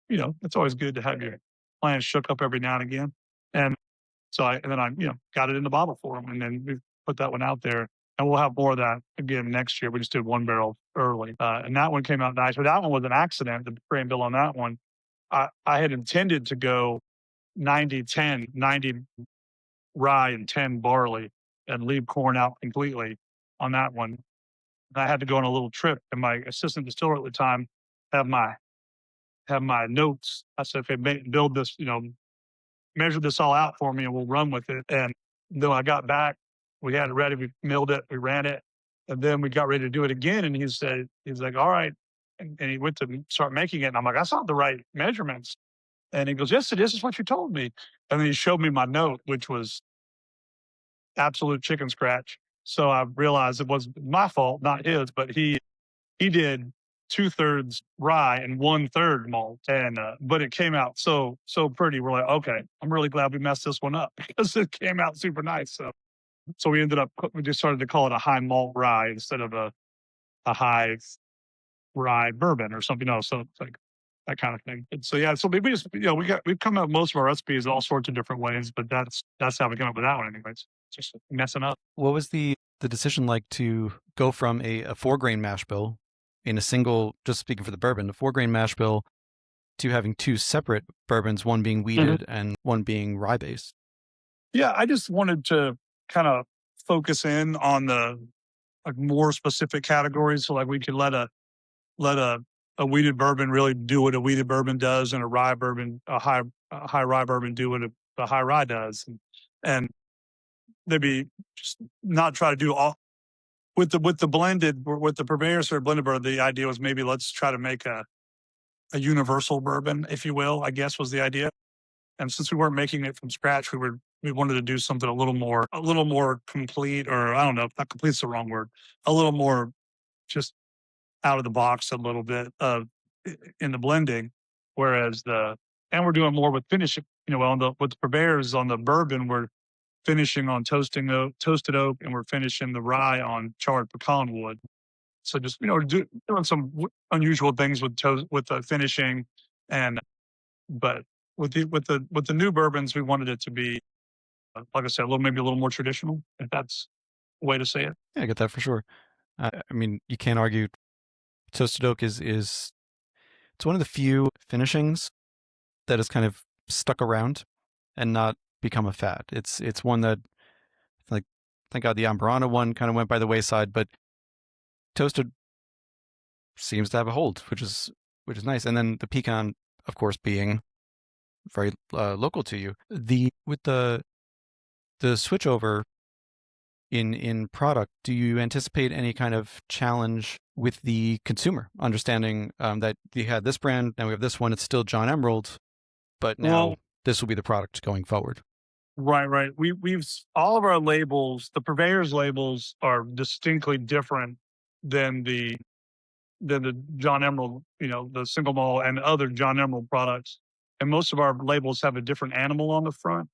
it's always good to have your plans shook up every now and again. And then I got it in the bottle for them, and then we put that one out there, and we'll have more of that again next year. We just did one barrel early, and that one came out nice. But that one was an accident. The grain bill on that one, I had intended to go 90-10, 90 rye and 10 barley, and leave corn out completely on that one. And I had to go on a little trip, and my assistant distiller at the time have my have my notes. I said, "Okay, build this, measure this all out for me, and we'll run with it." And then when I got back, we had it ready. We milled it, we ran it, and then we got ready to do it again. And he's like, "All right," and he went to start making it, and I'm like, "That's not the right measurements." And he goes, "Yes, it is. It's what you told me." And then he showed me my note, which was absolute chicken scratch. So I realized it was my fault, not his, but he did 2/3 rye and 1/3 malt, and but it came out so pretty. We're like, okay, I'm really glad we messed this one up because it came out super nice. So we just started to call it a high malt rye instead of a high rye bourbon or something else. So it's like that kind of thing. And so yeah, so we just we've come up with most of our recipes all sorts of different ways, but that's how we came up with that one, anyways. Just messing up. What was the decision like to go from a 4-grain mash bill in a single, just speaking for the bourbon, a 4-grain mash bill, to having two separate bourbons, one being wheated and one being rye based? Yeah, I just wanted to kind of focus in on the like more specific categories, so like we could let a wheated bourbon really do what a wheated bourbon does, and a high rye bourbon do what a high rye does, and maybe just not try to do all with the purveyors or blended bourbon. The idea was maybe let's try to make a universal bourbon, if you will, I guess was the idea. And since we weren't making it from scratch, we wanted to do something a little more complete, or I don't know, not complete's the wrong word, a little more just out of the box a little bit in the blending. Whereas and we're doing more with finishing, with the purveyors on the bourbon, we're finishing on toasted oak, and we're finishing the rye on charred pecan wood. So just doing some unusual things with the finishing, and but with the new bourbons, we wanted it to be like I said, maybe a little more traditional, if that's a way to say it. Yeah, I get that for sure. I mean, you can't argue. Toasted oak is it's one of the few finishings that has kind of stuck around and not become a fad. It's one that, like, thank God the Amburana one kind of went by the wayside, but toasted seems to have a hold, which is nice. And then the pecan, of course, being very local to you. With the switch over in product, do you anticipate any kind of challenge with the consumer understanding that you had this brand, now we have this one, it's still John Emerald, but now Well, this will be the product going forward? Right. All of our labels, the purveyors labels are distinctly different than the John Emerald, the single malt and other John Emerald products. And most of our labels have a different animal on the front.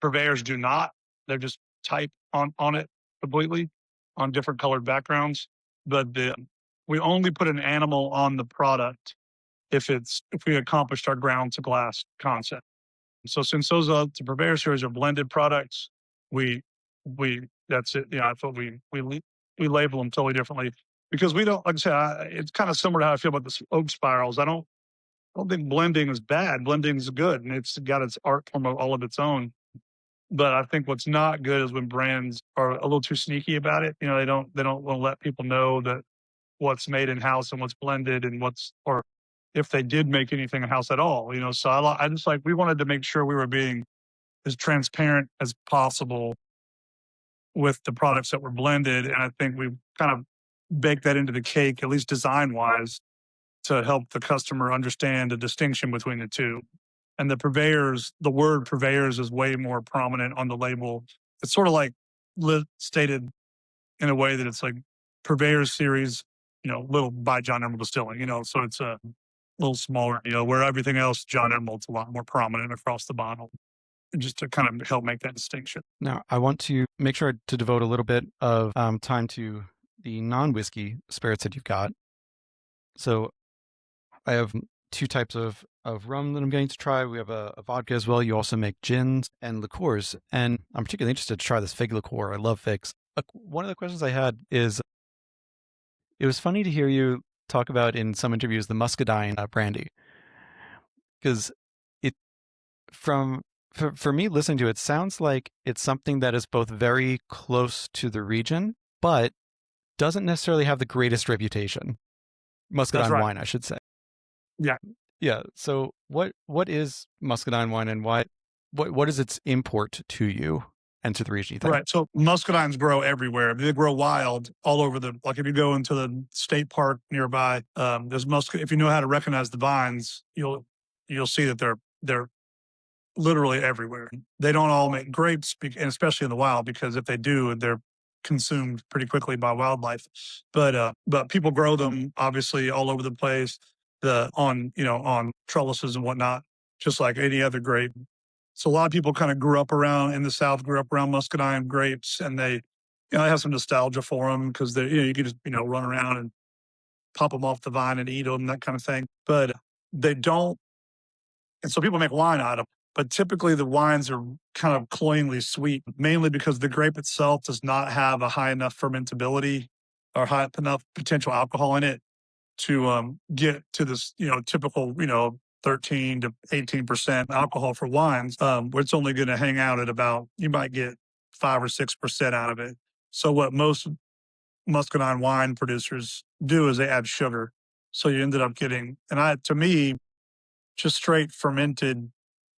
Purveyors do not. They're just type on it completely on different colored backgrounds. But we only put an animal on the product if we accomplished our ground to glass concept. So since those are the purveyor series are blended products, we that's it. I thought we label them totally differently because we don't, like I said, it's kind of similar to how I feel about the oak spirals. I don't think blending is bad. Blending is good, and it's got its art form all of its own. But I think what's not good is when brands are a little too sneaky about it. They don't want to let people know that what's made in house and what's blended and or if they did make anything in house at all. So I just like we wanted to make sure we were being as transparent as possible with the products that were blended, and I think we kind of baked that into the cake, at least design wise, to help the customer understand the distinction between the two. And the word purveyors is way more prominent on the label. It's sort of like stated in a way that it's like purveyors series, little by John Emerald Distilling, so it's a little smaller, where everything else, John Emerald's a lot more prominent across the bottle, just to kind of help make that distinction. Now, I want to make sure to devote a little bit of time to the non-whiskey spirits that you've got. So I have two types of rum that I'm going to try. We have a vodka as well. You also make gins and liqueurs. And I'm particularly interested to try this fig liqueur. I love figs. One of the questions I had is it was funny to hear you talk about in some interviews the muscadine brandy because it for me listening to it sounds like it's something that is both very close to the region but doesn't necessarily have the greatest reputation. That's Muscadine right. wine, I should say. Yeah. Yeah. So what is muscadine wine and what is its import to you and to the region, you think? Right. So muscadines grow everywhere. They grow wild all over like if you go into the state park nearby, there's if you know how to recognize the vines, you'll see that they're literally everywhere. They don't all make grapes, and especially in the wild, because if they do, they're consumed pretty quickly by wildlife. But people grow them obviously all over the place, on trellises and whatnot, just like any other grape. So a lot of people kind of grew up around in the South, grew up around muscadine grapes, and they have some nostalgia for them because you can just run around and pop them off the vine and eat them, that kind of thing. But they don't, and so people make wine out of them. But typically the wines are kind of cloyingly sweet, mainly because the grape itself does not have a high enough fermentability or high enough potential alcohol in it to get to this, typical, 13 to 18% alcohol for wines, where it's only going to hang out at about, you might get 5 or 6% out of it. So what most muscadine wine producers do is they add sugar. So you ended up getting, to me, just straight fermented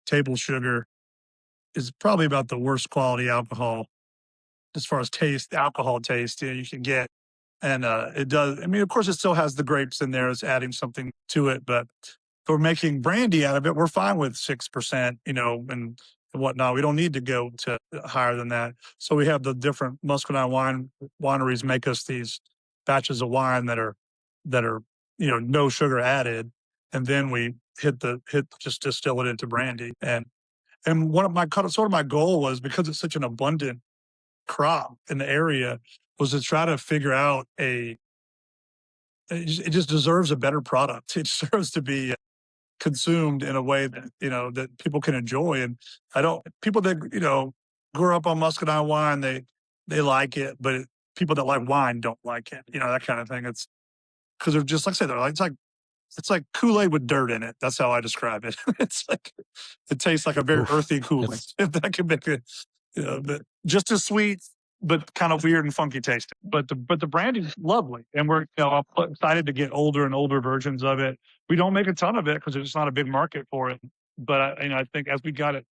table sugar is probably about the worst quality alcohol as far as taste, alcohol taste you can get. And it does, I mean, of course, it still has the grapes in there, it's adding something to it. But if we're making brandy out of it, we're fine with 6%, and whatnot. We don't need to go to higher than that. So we have the different muscadine wineries make us these batches of wine that are no sugar added, and then we just distill it into brandy. And one of my sort of my goal was, because it's such an abundant crop in the area, was to try to figure out it just deserves a better product. It deserves to be consumed in a way that that people can enjoy. And I don't people that grew up on muscadine wine, they like it, but people that like wine don't like it. That kind of thing. It's because they're just, like I said, it's like Kool-Aid with dirt in it. That's how I describe it. It's like it tastes like a very Oof. earthy Kool-Aid. If that can make it, but just as sweet, but kind of weird and funky tasting. But the brandy's lovely, and we're excited to get older and older versions of it. We don't make a ton of it because there's just not a big market for it. But I think as we got it,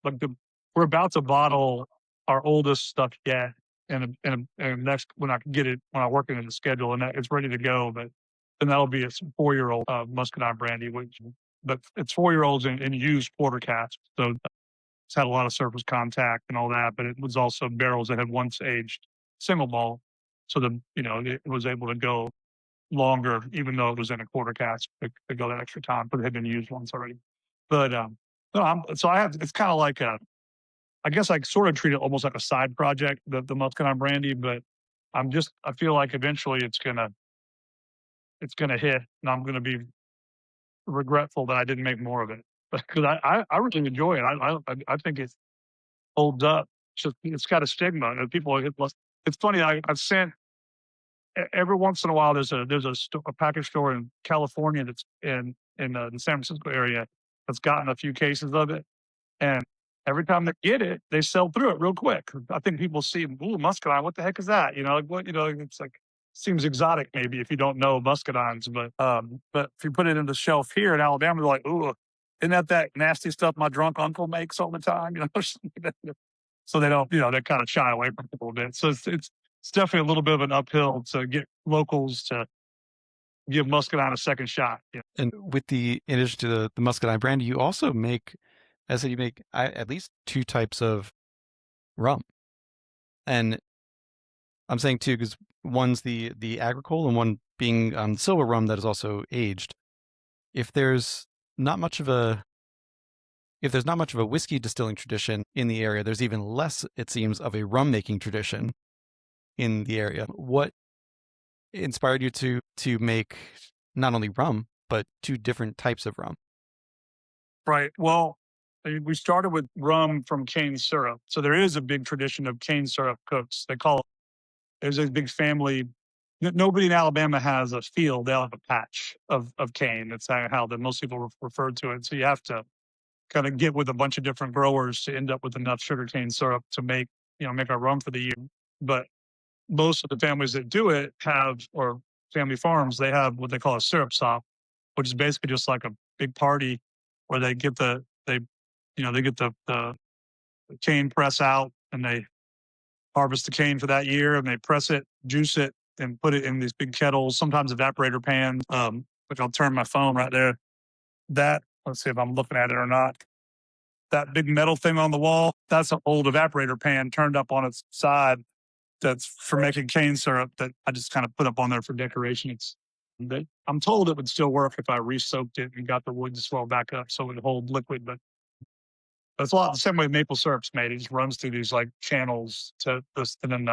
we're about to bottle our oldest stuff yet, and next when I can get it, when I work it in the schedule, and it's ready to go. But then that'll be a 4-year-old muscadine brandy, but it's 4-year-olds in used porter casks. So It's had a lot of surface contact and all that, but it was also barrels that had once aged single malt. So it was able to go longer, even though it was in a quarter cask to go that extra time, but it had been used once already. But no, so I have, it's kind of like I guess I sort of treat it almost like a side project, the Muscadine brandy, but I feel like eventually it's gonna hit and I'm gonna be regretful that I didn't make more of it because I really enjoy it. I think it holds up. It's got a stigma and people, it's funny. I've sent every once in a while, a package store in California that's in the San Francisco area that's gotten a few cases of it, and every time they get it, they sell through it real quick. I think people see, ooh, muscadine, what the heck is that? Like what? It's like seems exotic maybe if you don't know muscadines, but if you put it in the shelf here in Alabama, they're like, ooh, isn't that nasty stuff my drunk uncle makes all the time? So they don't, they kind of shy away from it a little bit. So it's definitely a little bit of an uphill to get locals to give muscadine a second shot. Yeah. And with in addition to the muscadine brandy, you also make, as I said, you make at least two types of rum. And I'm saying two because one's the agricole and one being silver rum that is also aged. If there's not much of a whiskey distilling tradition in the area, there's even less, it seems, of a rum making tradition in the area. What inspired you to make not only rum but two different types of rum? Right. Well, we started with rum from cane syrup. So there is a big tradition of cane syrup cooks. There's a big family. Nobody in Alabama has a field. They all have a patch of cane. That's how that most people refer to it. So you have to kind of get with a bunch of different growers to end up with enough sugarcane syrup to make our rum for the year. But most of the families that do it or family farms, they have what they call a syrup sop, which is basically just like a big party where they get the cane press out and they harvest the cane for that year and they press it, juice it, and put it in these big kettles, sometimes evaporator pans, which I'll turn my phone right there. Let's see if I'm looking at it or not. That big metal thing on the wall, that's an old evaporator pan turned up on its side that's for making cane syrup that I just kind of put up on there for decoration. I'm told it would still work if I re-soaked it and got the wood to swell back up so it would hold liquid, but it's a lot the same way maple syrup's made. It just runs through these like channels to this, and then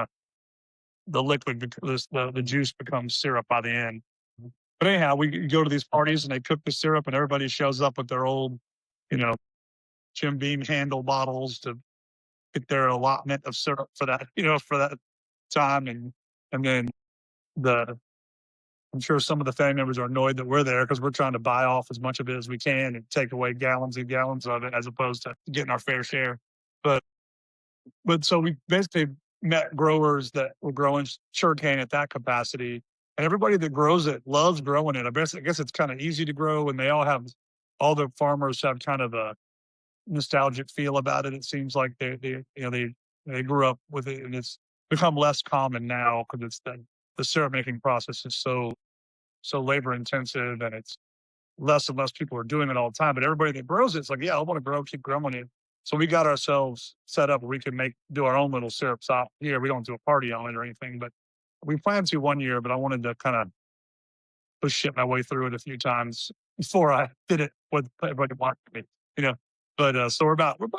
the liquid, the juice becomes syrup by the end. But anyhow, we go to these parties and they cook the syrup, and everybody shows up with their old, you know, Jim Beam handle bottles to get their allotment of syrup for that time, and then the I'm sure some of the family members are annoyed that we're there because we're trying to buy off as much of it as we can and take away gallons and gallons of it as opposed to getting our fair share. But so we basically met growers that were growing sugarcane at that capacity, and everybody that grows it loves growing it. I guess it's kind of easy to grow, and all the farmers have kind of a nostalgic feel about it. It seems like they grew up with it, and it's become less common now because the syrup making process is so labor intensive, and it's less and less people are doing it all the time. But everybody that grows it's like, yeah, I want to keep growing it. So we got ourselves set up where we can do our own little syrup stop here. We don't do a party on it or anything, but we planned to one year. But I wanted to kind of push shit my way through it a few times before I did it what everybody wanted me, you know. But so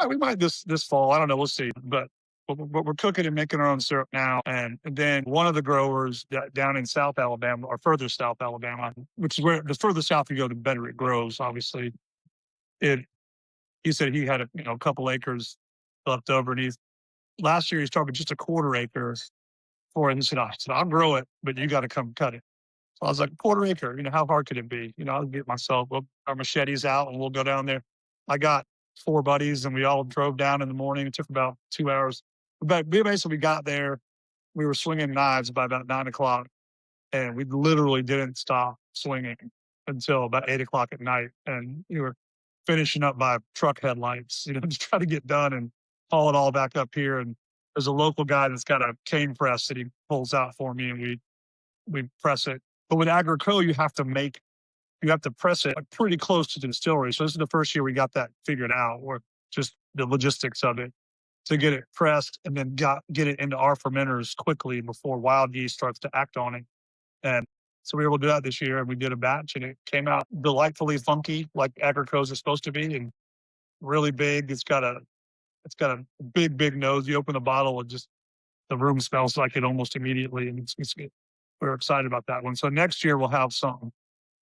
we might this fall. I don't know. We'll see. But we're cooking and making our own syrup now. And then one of the growers down in South Alabama or further South Alabama, which is where the further south you go, the better it grows. Obviously, he said he had a couple acres left over, and last year he started with just a quarter acre for it. And he said, I'll grow it, but you got to come cut it. So I was like, quarter acre, how hard could it be? I'll get our machetes out and we'll go down there. I got 4 buddies and we all drove down in the morning. It took about 2 hours. But we basically got there. We were swinging knives by about 9 o'clock, and we literally didn't stop swinging until about 8 o'clock at night. And we were finishing up by truck headlights, just try to get done and haul it all back up here. And there's a local guy that's got a cane press that he pulls out for me, and we press it. But with Agricole, you have to press it pretty close to the distillery. So this is the first year we got that figured out. We're just the logistics of it to get it pressed and then get it into our fermenters quickly before wild yeast starts to act on it. And so we were able to do that this year, and we did a batch, and it came out delightfully funky, like Agricos is supposed to be, and really big. It's got a big, big nose. You open the bottle, and just the room smells like it almost immediately, and it's good. We're excited about that one. So next year we'll have something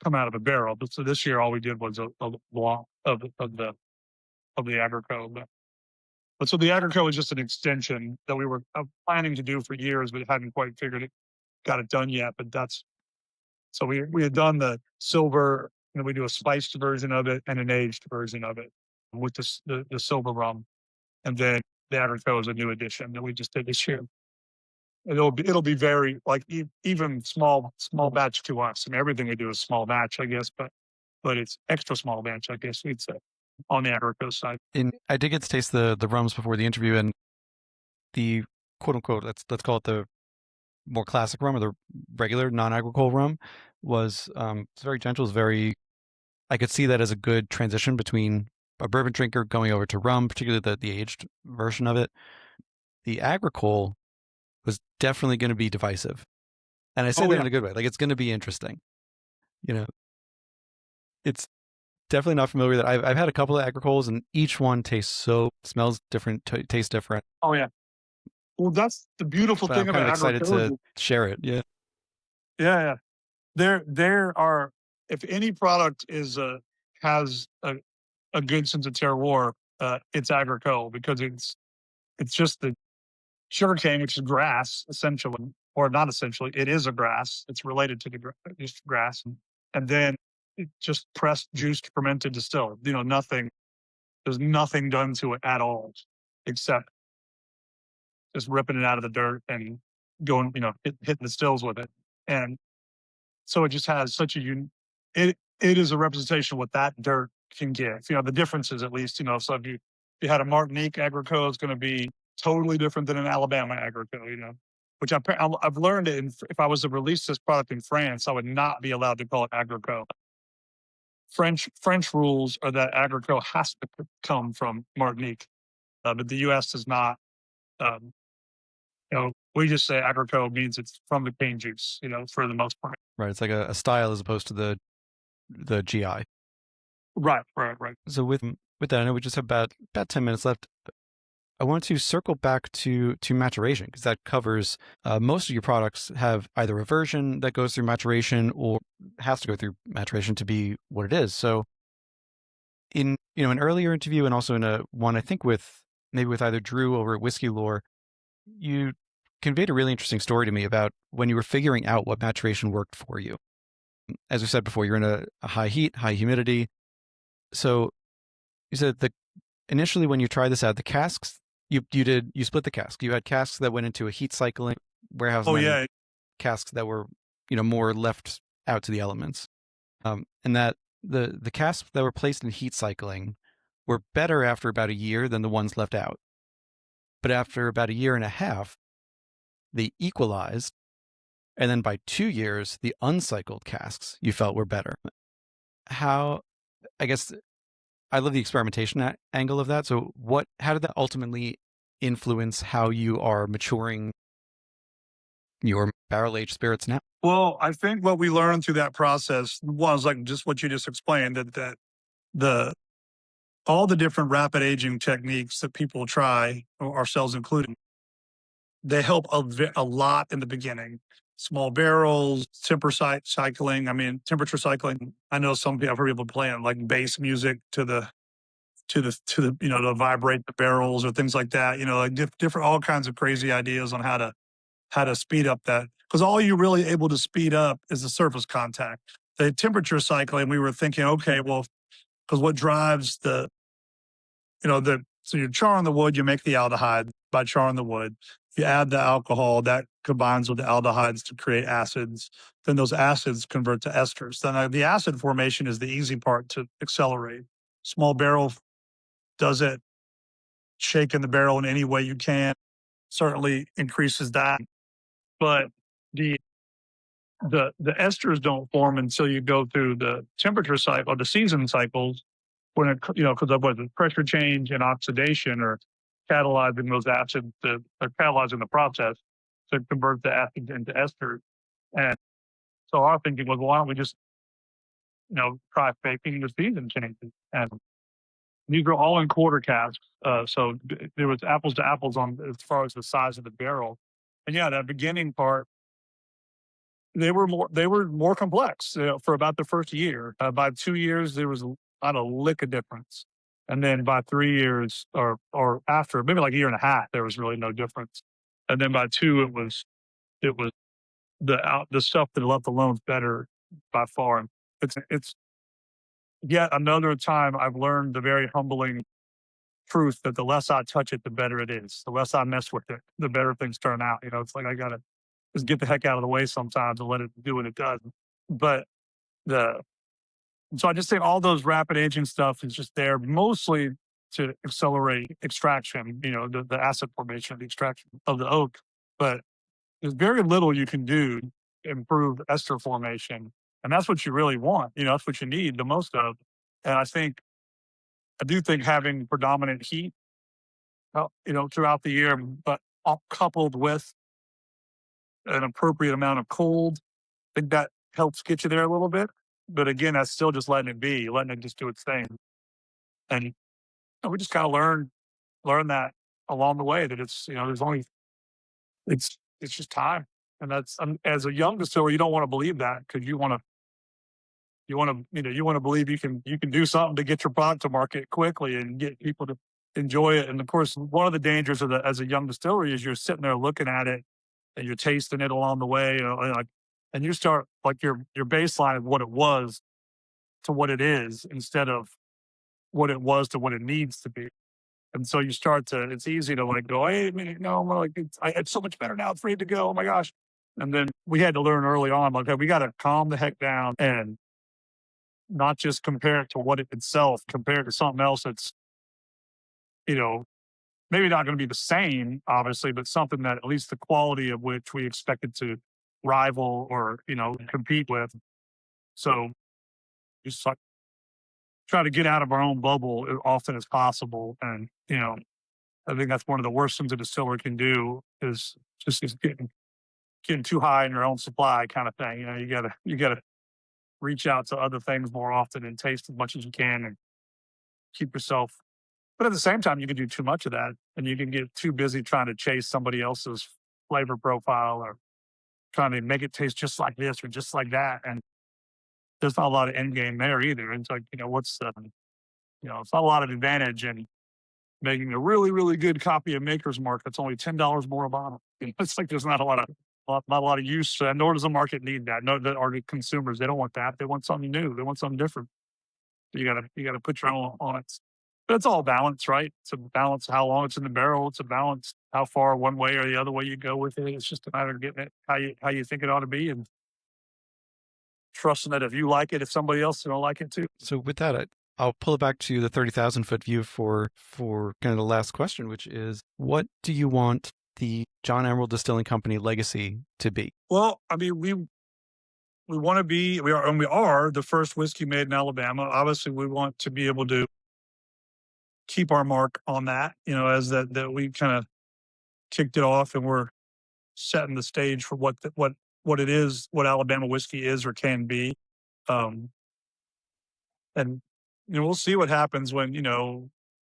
come out of a barrel. But so this year all we did was a blanc of the Agrico. But so the Agrico is just an extension that we were planning to do for years, but hadn't quite got it done yet. But that's so we had done the silver, and we do a spiced version of it and an aged version of it with the silver rum, and then the Agrico is a new addition that we just did this year. And it'll be very like even small batch to us. I mean, everything we do is small batch, I guess, but it's extra small batch, I guess we'd say, on the Agrico side. I did get to taste the rums before the interview, and the quote unquote, let's call it the more classic rum or the regular non-agricole rum was it's very gentle. It's very, I could see that as a good transition between a bourbon drinker going over to rum, particularly the aged version of it. The agricole was definitely going to be divisive, and I say that in a good way. Like, it's going to be interesting. You know, it's definitely not familiar with it. I've had a couple of agricoles, and each one smells different, tastes different. Oh yeah. Well, that's the beautiful But thing I'm about kind of excited agricole. to share it. Yeah. Yeah, yeah. There are, if any product has a good sense of terroir, it's agricole, because it's just the sugarcane, which is grass essentially, or not essentially. It is a grass. It's related to just grass, and then it just pressed, juiced, fermented, distilled. Nothing. There's nothing done to it at all, except just ripping it out of the dirt and going, hitting the stills with it. And so it just has such it is a representation of what that dirt can give. The differences, at least, so if you had a Martinique agricole, it's going to be totally different than an Alabama agricole, which I've learned it. If I was to release this product in France, I would not be allowed to call it agricole. French rules are that agricole has to come from Martinique, but the U.S. does not. Um, we just say agricole means it's from the cane juice, for the most part. Right. It's like a style as opposed to the GI. Right. So with that, I know we just have about 10 minutes left. I want to circle back to maturation, because that covers most of your products have either a version that goes through maturation or has to go through maturation to be what it is. So in an earlier interview, and also in a one I think with either Drew over at Whiskey Lore, you conveyed a really interesting story to me about when you were figuring out what maturation worked for you. As we said before, you're in a high heat, high humidity. So you said that initially when you tried this out, the casks, you split the cask. You had casks that went into a heat cycling warehouse. Oh, yeah. Casks that were, more left out to the elements. And that the casks that were placed in heat cycling were better after about a year than the ones left out. But after about a year and a half, they equalized. And then by 2 years, the uncycled casks you felt were better. I guess I love the experimentation angle of that. So how did that ultimately influence how you are maturing your barrel-aged spirits now? Well, I think what we learned through that process was like just what you just explained, that all the different rapid aging techniques that people try, ourselves included, they help a lot in the beginning. Small barrels, temperature cycling. I know I've heard people playing like bass music to vibrate the barrels or things like that. Like different, all kinds of crazy ideas on how to speed up that, because all you're really able to speed up is the surface contact. The temperature cycling, we were thinking, okay, well, because what drives so you're charring the wood, you make the aldehyde by charring the wood. You add the alcohol that combines with the aldehydes to create acids. Then those acids convert to esters. Then the acid formation is the easy part to accelerate. Small barrel does it. Shaking the barrel in any way you can certainly increases that. But the esters don't form until you go through the temperature cycle, the season cycles, when it, because of what the pressure change and oxidation are catalyzing those acids, are catalyzing the process to convert the acids into esters. And so our thinking was, why don't we just, try faking the season changes? And these were all in quarter casks. So there was apples to apples on as far as the size of the barrel. And yeah, that beginning part, they were more complex, for about the first year. By 2 years, there was not a lick of difference. And then by 3 years or after, maybe like a year and a half, there was really no difference. And then by two, it was the stuff that left alone better by far. And it's yet another time I've learned the very humbling truth that the less I touch it, the better it is. The less I mess with it, the better things turn out. It's like I gotta just get the heck out of the way sometimes and let it do what it does. But the so I just think all those rapid aging stuff is just there mostly to accelerate extraction, the acid formation of the extraction of the oak. But there's very little you can do to improve ester formation. And that's what you really want. That's what you need the most of. And I do think having predominant heat, throughout the year, but coupled with an appropriate amount of cold, I think that helps get you there a little bit. But again, that's still just letting it be, letting it just do its thing. And we just kind of learn that along the way that it's, there's only, it's just time. And that's, as a young distiller, you don't want to believe that because you want to believe you can do something to get your product to market quickly and get people to enjoy it. And of course, one of the dangers as a young distillery is you're sitting there looking at it and you're tasting it along the way, and you start like your baseline of what it was to what it is instead of what it was to what it needs to be. And so you start to, it's easy to like go, hey, no, I'm like, it's so much better now. It's ready to go. Oh my gosh. And then we had to learn early on, like, hey, we got to calm the heck down and not just compare it to what it itself, compare it to something else that's, you know, maybe not going to be the same, obviously, but something that at least the quality of which we expected to rival or, compete with. So just like try to get out of our own bubble as often as possible. And, I think that's one of the worst things a distiller can do is getting too high in your own supply kind of thing. You gotta reach out to other things more often and taste as much as you can and keep yourself. But at the same time, you can do too much of that and you can get too busy trying to chase somebody else's flavor profile or trying to make it taste just like this or just like that. And there's not a lot of end game there either. It's like, it's not a lot of advantage in making a really, really good copy of Maker's Mark that's only $10 more a bottle. It's like there's not a lot of use to that, nor does the market need that. No, that are the consumers. They don't want that. They want something new. They want something different. You gotta put your own on it. But it's all balance, right? It's a balance how long it's in the barrel. It's a balance how far one way or the other way you go with it. It's just a matter of getting it how you think it ought to be and trusting that if you like it, if somebody else will like it too. So with that, I'll pull it back to the 30,000-foot view for kind of the last question, which is, what do you want the John Emerald Distilling Company legacy to be? Well, I mean, we want to be, we are the first whiskey made in Alabama. Obviously, we want to be able to keep our mark on that, as that we kind of kicked it off and we're setting the stage for what it is, what Alabama whiskey is or can be. And we'll see what happens when,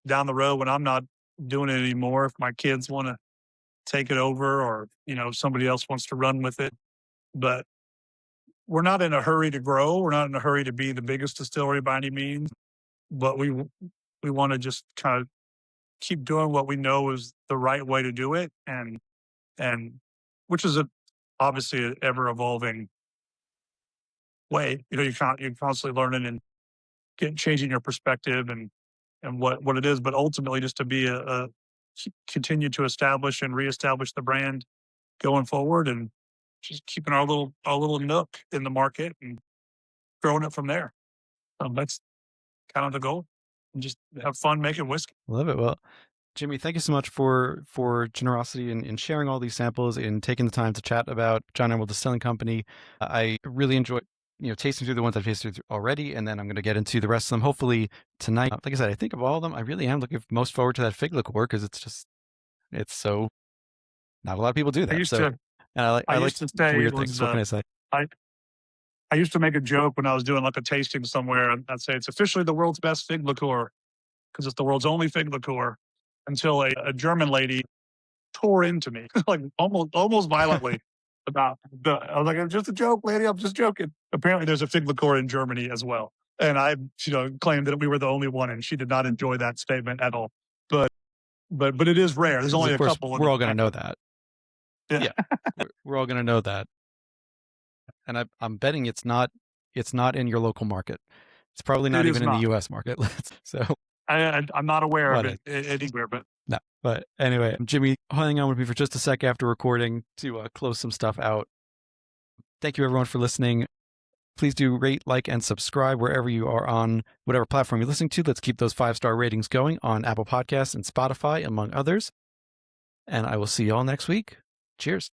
down the road when I'm not doing it anymore, if my kids want to take it over or, somebody else wants to run with it. But we're not in a hurry to grow. We're not in a hurry to be the biggest distillery by any means, but we want to just kind of keep doing what we know is the right way to do it. And which is obviously an ever evolving way. You're constantly learning and changing your perspective and what it is, but ultimately just to be continue to establish and reestablish the brand going forward and just keeping our little nook in the market and growing it from there. That's kind of the goal. And just have fun making whiskey. Love it. Well, Jimmy, thank you so much for generosity in sharing all these samples and taking the time to chat about John Emerald Distilling Company. I really enjoyed tasting through the ones I've tasted through already, and then I'm going to get into the rest of them hopefully tonight. Like I said, I think of all of them, I really am looking most forward to that fig liqueur because it's so not a lot of people do I that. used So, to and I I like used to say weird it things. was What can I say? I I used to make a joke when I was doing like a tasting somewhere, and I'd say it's officially the world's best fig liqueur because it's the world's only fig liqueur. Until a German lady tore into me, like almost violently about the. I was like, "It's just a joke, lady. I'm just joking." Apparently, there's a fig liqueur in Germany as well, and I, claimed that we were the only one, and she did not enjoy that statement at all. But it is rare. There's Because only of a course couple in we're the all going to planet. know that. Yeah, Yeah, we're all going to know that, and I'm betting it's not in your local market. It's probably it not is even in the not. U.S. market. So I'm not aware of what? it anywhere, but No. But anyway, Jimmy, hang on with me for just a sec after recording to close some stuff out. Thank you, everyone, for listening. Please do rate, like, and subscribe wherever you are on whatever platform you're listening to. Let's keep those 5-star ratings going on Apple Podcasts and Spotify, among others. And I will see you all next week. Cheers.